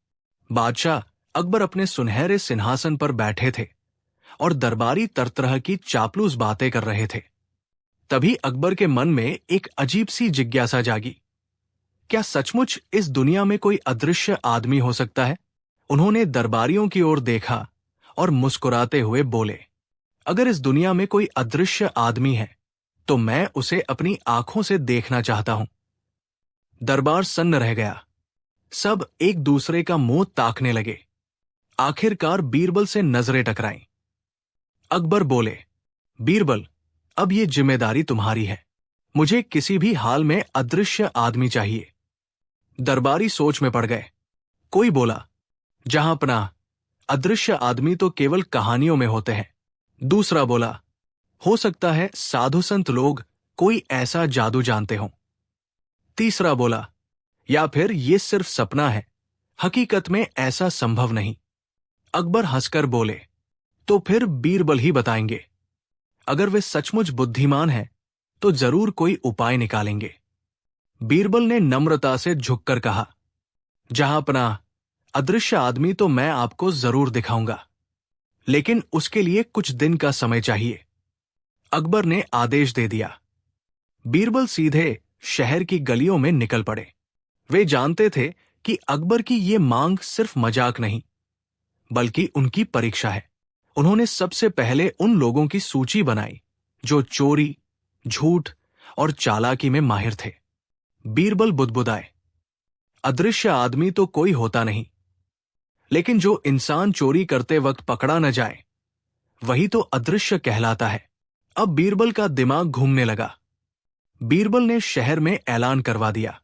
बादशाह अकबर अपने सुनहरे सिंहासन पर बैठे थे और दरबारी तरह की चापलूस बातें कर रहे थे। तभी अकबर के मन में एक अजीब सी जिज्ञासा जागी। क्या सचमुच इस दुनिया में कोई अदृश्य आदमी हो सकता है? उन्होंने दरबारियों की ओर देखा और मुस्कुराते हुए बोले, अगर इस दुनिया में कोई अदृश्य आदमी है तो मैं उसे अपनी आंखों से देखना चाहता हूं। दरबार सन्न रह गया। सब एक दूसरे का मुंह ताकने लगे। आखिरकार बीरबल से नजरें टकराईं। अकबर बोले, बीरबल, अब ये जिम्मेदारी तुम्हारी है। मुझे किसी भी हाल में अदृश्य आदमी चाहिए। दरबारी सोच में पड़ गए। कोई बोला, जहांपनाह, अदृश्य आदमी तो केवल कहानियों में होते हैं। दूसरा बोला, हो सकता है साधु संत लोग कोई ऐसा जादू जानते हों। तीसरा बोला, या फिर ये सिर्फ सपना है, हकीकत में ऐसा संभव नहीं। अकबर हंसकर बोले, तो फिर बीरबल ही बताएंगे। अगर वे सचमुच बुद्धिमान हैं तो जरूर कोई उपाय निकालेंगे। बीरबल ने नम्रता से झुककर कहा, जहांपनाह, अदृश्य आदमी तो मैं आपको जरूर दिखाऊंगा, लेकिन उसके लिए कुछ दिन का समय चाहिए। अकबर ने आदेश दे दिया। बीरबल सीधे शहर की गलियों में निकल पड़े। वे जानते थे कि अकबर की ये मांग सिर्फ मजाक नहीं, बल्कि उनकी परीक्षा है। उन्होंने सबसे पहले उन लोगों की सूची बनाई जो चोरी, झूठ और चालाकी में माहिर थे। बीरबल बुदबुदाए, अदृश्य आदमी तो कोई होता नहीं, लेकिन जो इंसान चोरी करते वक्त पकड़ा न जाए, वही तो अदृश्य कहलाता है। अब बीरबल का दिमाग घूमने लगा। बीरबल ने शहर में ऐलान करवा दिया,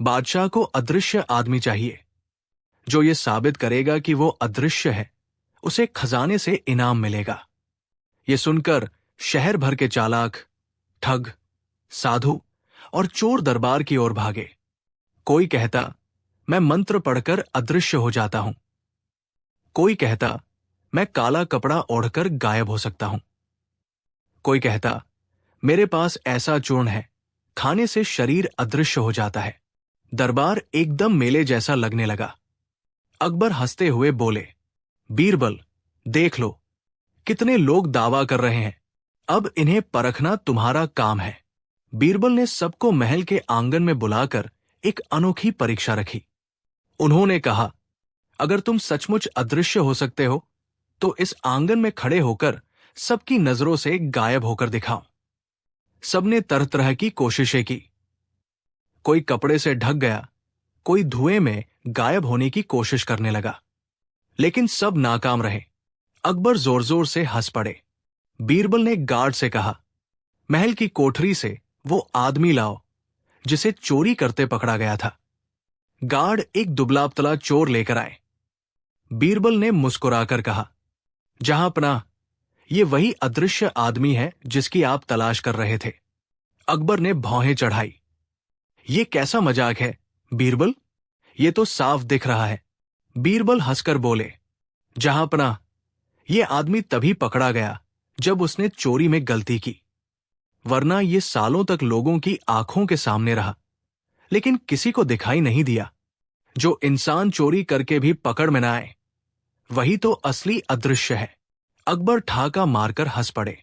बादशाह को अदृश्य आदमी चाहिए। जो ये साबित करेगा कि वो अदृश्य है, उसे खजाने से इनाम मिलेगा। ये सुनकर शहर भर के चालाक, ठग, साधु और चोर दरबार की ओर भागे। कोई कहता, मैं मंत्र पढ़कर अदृश्य हो जाता हूं। कोई कहता, मैं काला कपड़ा ओढ़कर गायब हो सकता हूं। कोई कहता, मेरे पास ऐसा चूर्ण है, खाने से शरीर अदृश्य हो जाता है। दरबार एकदम मेले जैसा लगने लगा। अकबर हंसते हुए बोले, बीरबल, देख लो, कितने लोग दावा कर रहे हैं। अब इन्हें परखना तुम्हारा काम है। बीरबल ने सबको महल के आंगन में बुलाकर एक अनोखी परीक्षा रखी। उन्होंने कहा, अगर तुम सचमुच अदृश्य हो सकते हो तो इस आंगन में खड़े होकर सबकी नजरों से गायब होकर दिखाओ। सबने तरह तरह की कोशिशें की। कोई कपड़े से ढक गया, कोई धुएं में गायब होने की कोशिश करने लगा, लेकिन सब नाकाम रहे। अकबर जोर जोर से हंस पड़े। बीरबल ने गार्ड से कहा, महल की कोठरी से वो आदमी लाओ जिसे चोरी करते पकड़ा गया था। गार्ड एक दुबला पतला चोर लेकर आए। बीरबल ने मुस्कुराकर कहा, जहांपनाह, ये वही अदृश्य आदमी है जिसकी आप तलाश कर रहे थे। अकबर ने भौहें चढ़ाई। ये कैसा मजाक है बीरबल? ये तो साफ दिख रहा है। बीरबल हंसकर बोले, जहांपनाह, ये आदमी तभी पकड़ा गया जब उसने चोरी में गलती की, वरना ये सालों तक लोगों की आंखों के सामने रहा, लेकिन किसी को दिखाई नहीं दिया। जो इंसान चोरी करके भी पकड़ में न आए, वही तो असली अदृश्य है। अकबर ठाका मारकर हंस पड़े।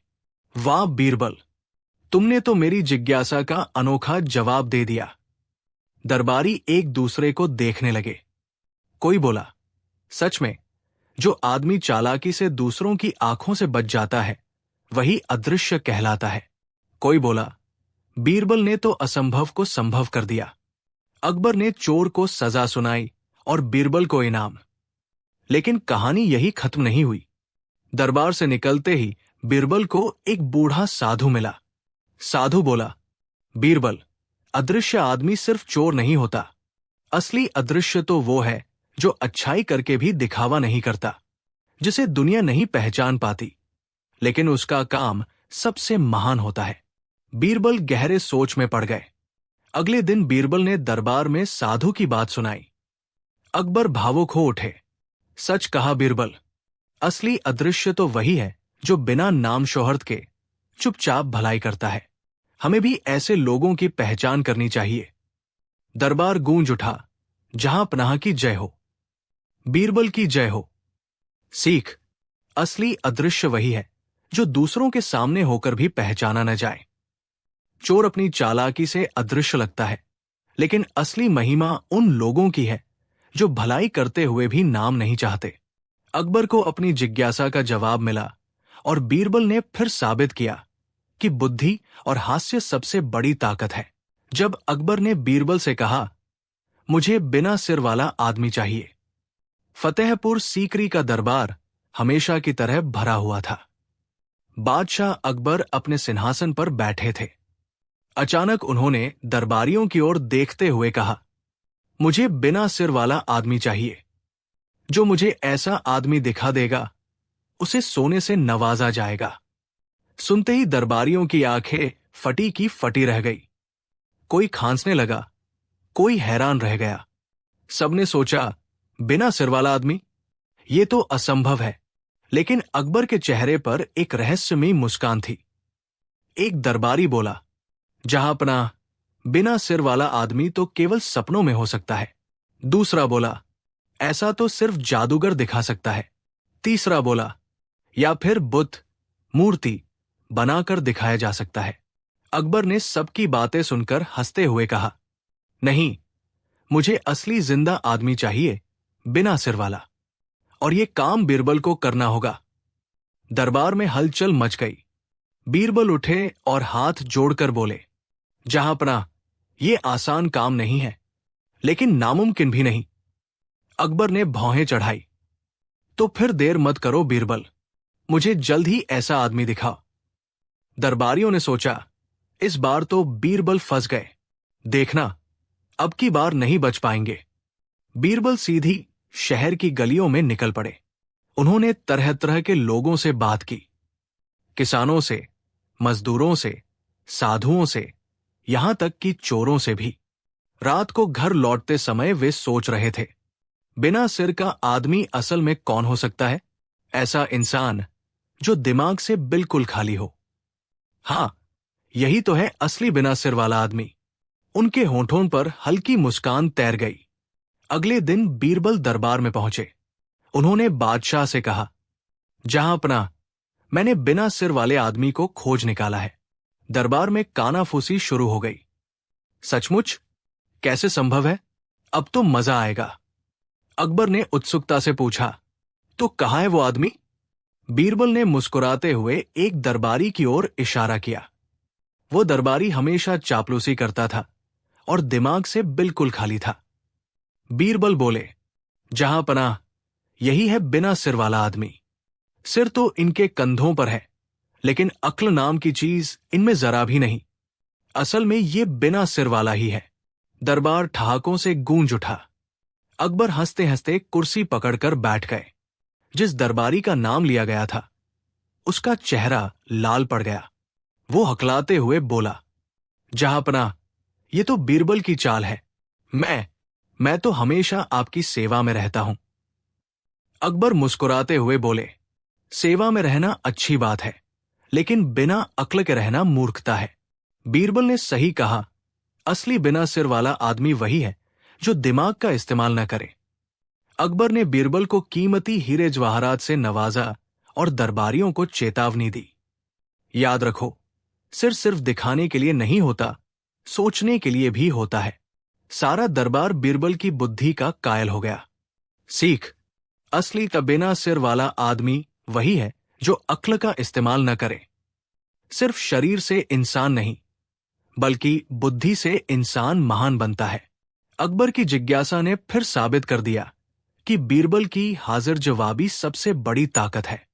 वाह बीरबल, तुमने तो मेरी जिज्ञासा का अनोखा जवाब दे दिया। दरबारी एक दूसरे को देखने लगे। कोई बोला, सच में, जो आदमी चालाकी से दूसरों की आंखों से बच जाता है, वही अदृश्य कहलाता है। कोई बोला, बीरबल ने तो असंभव को संभव कर दिया। अकबर ने चोर को सजा सुनाई और बीरबल को इनाम। लेकिन कहानी यही खत्म नहीं हुई। दरबार से निकलते ही बीरबल को एक बूढ़ा साधु मिला। साधु बोला, बीरबल, अदृश्य आदमी सिर्फ चोर नहीं होता। असली अदृश्य तो वो है जो अच्छाई करके भी दिखावा नहीं करता, जिसे दुनिया नहीं पहचान पाती, लेकिन उसका काम सबसे महान होता है। बीरबल गहरे सोच में पड़ गए। अगले दिन बीरबल ने दरबार में साधु की बात सुनाई। अकबर भावुक हो उठे। सच कहा बीरबल, असली अदृश्य तो वही है जो बिना नाम शोहरत के चुपचाप भलाई करता है। हमें भी ऐसे लोगों की पहचान करनी चाहिए। दरबार गूंज उठा, जहां पनाह की जय हो, बीरबल की जय हो। सीख, असली अदृश्य वही है जो दूसरों के सामने होकर भी पहचाना न जाए। चोर अपनी चालाकी से अदृश्य लगता है, लेकिन असली महिमा उन लोगों की है जो भलाई करते हुए भी नाम नहीं चाहते। अकबर को अपनी जिज्ञासा का जवाब मिला और बीरबल ने फिर साबित किया कि बुद्धि और हास्य सबसे बड़ी ताकत है। जब अकबर ने बीरबल से कहा, मुझे बिना सिर वाला आदमी चाहिए, फतेहपुर सीकरी का दरबार हमेशा की तरह भरा हुआ था। बादशाह अकबर अपने सिंहासन पर बैठे थे। अचानक उन्होंने दरबारियों की ओर देखते हुए कहा, मुझे बिना सिर वाला आदमी चाहिए। जो मुझे ऐसा आदमी दिखा देगा, उसे सोने से नवाजा जाएगा। सुनते ही दरबारियों की आंखें फटी की फटी रह गई। कोई खांसने लगा, कोई हैरान रह गया। सबने सोचा, बिना सिर वाला आदमी, ये तो असंभव है। लेकिन अकबर के चेहरे पर एक रहस्यमयी मुस्कान थी। एक दरबारी बोला, जहांपनाह, बिना सिर वाला आदमी तो केवल सपनों में हो सकता है। दूसरा बोला, ऐसा तो सिर्फ जादूगर दिखा सकता है। तीसरा बोला, या फिर बुत, मूर्ति बनाकर दिखाया जा सकता है। अकबर ने सबकी बातें सुनकर हंसते हुए कहा, नहीं, मुझे असली जिंदा आदमी चाहिए, बिना सिर वाला, और ये काम बीरबल को करना होगा। दरबार में हलचल मच गई। बीरबल उठे और हाथ जोड़कर बोले, जहांपनाह, ये आसान काम नहीं है, लेकिन नामुमकिन भी नहीं। अकबर ने भौहें चढ़ाई, तो फिर देर मत करो बीरबल, मुझे जल्द ही ऐसा आदमी दिखाओ। दरबारियों ने सोचा, इस बार तो बीरबल फंस गए। देखना, अब की बार नहीं बच पाएंगे। बीरबल सीधी शहर की गलियों में निकल पड़े। उन्होंने तरह तरह के लोगों से बात की, किसानों से, मजदूरों से, साधुओं से, यहां तक कि चोरों से भी। रात को घर लौटते समय वे सोच रहे थे, बिना सिर का आदमी असल में कौन हो सकता है? ऐसा इंसान जो दिमाग से बिल्कुल खाली हो। हां, यही तो है असली बिना सिर वाला आदमी। उनके होंठों पर हल्की मुस्कान तैर गई। अगले दिन बीरबल दरबार में पहुंचे। उन्होंने बादशाह से कहा, जहांपनाह, मैंने बिना सिर वाले आदमी को खोज निकाला है। दरबार में कानाफूसी शुरू हो गई। सचमुच? कैसे संभव है? अब तो मजा आएगा। अकबर ने उत्सुकता से पूछा, तो कहाँ है वो आदमी? बीरबल ने मुस्कुराते हुए एक दरबारी की ओर इशारा किया। वो दरबारी हमेशा चापलूसी करता था और दिमाग से बिल्कुल खाली था। बीरबल बोले, जहांपनाह, यही है बिना सिर वाला आदमी। सिर तो इनके कंधों पर है, लेकिन अक्ल नाम की चीज इनमें जरा भी नहीं। असल में ये बिना सिर वाला ही है। दरबार ठहाकों से गूंज उठा। अकबर हंसते हंसते कुर्सी पकड़कर बैठ गए। जिस दरबारी का नाम लिया गया था, उसका चेहरा लाल पड़ गया। वो हकलाते हुए बोला, जहांपनाह, ये तो बीरबल की चाल है। मैं तो हमेशा आपकी सेवा में रहता हूं। अकबर मुस्कुराते हुए बोले, सेवा में रहना अच्छी बात है, लेकिन बिना अक्ल के रहना मूर्खता है। बीरबल ने सही कहा, असली बिना सिर वाला आदमी वही है जो दिमाग का इस्तेमाल न करे। अकबर ने बीरबल को कीमती हीरे जवाहरात से नवाजा और दरबारियों को चेतावनी दी, याद रखो, सिर सिर्फ दिखाने के लिए नहीं होता, सोचने के लिए भी होता है। सारा दरबार बीरबल की बुद्धि का कायल हो गया। सीख, असली का बिना सिर वाला आदमी वही है जो अक्ल का इस्तेमाल न करे। सिर्फ शरीर से इंसान नहीं, बल्कि बुद्धि से इंसान महान बनता है। अकबर की जिज्ञासा ने फिर साबित कर दिया कि बीरबल की हाजिर जवाबी सबसे बड़ी ताकत है।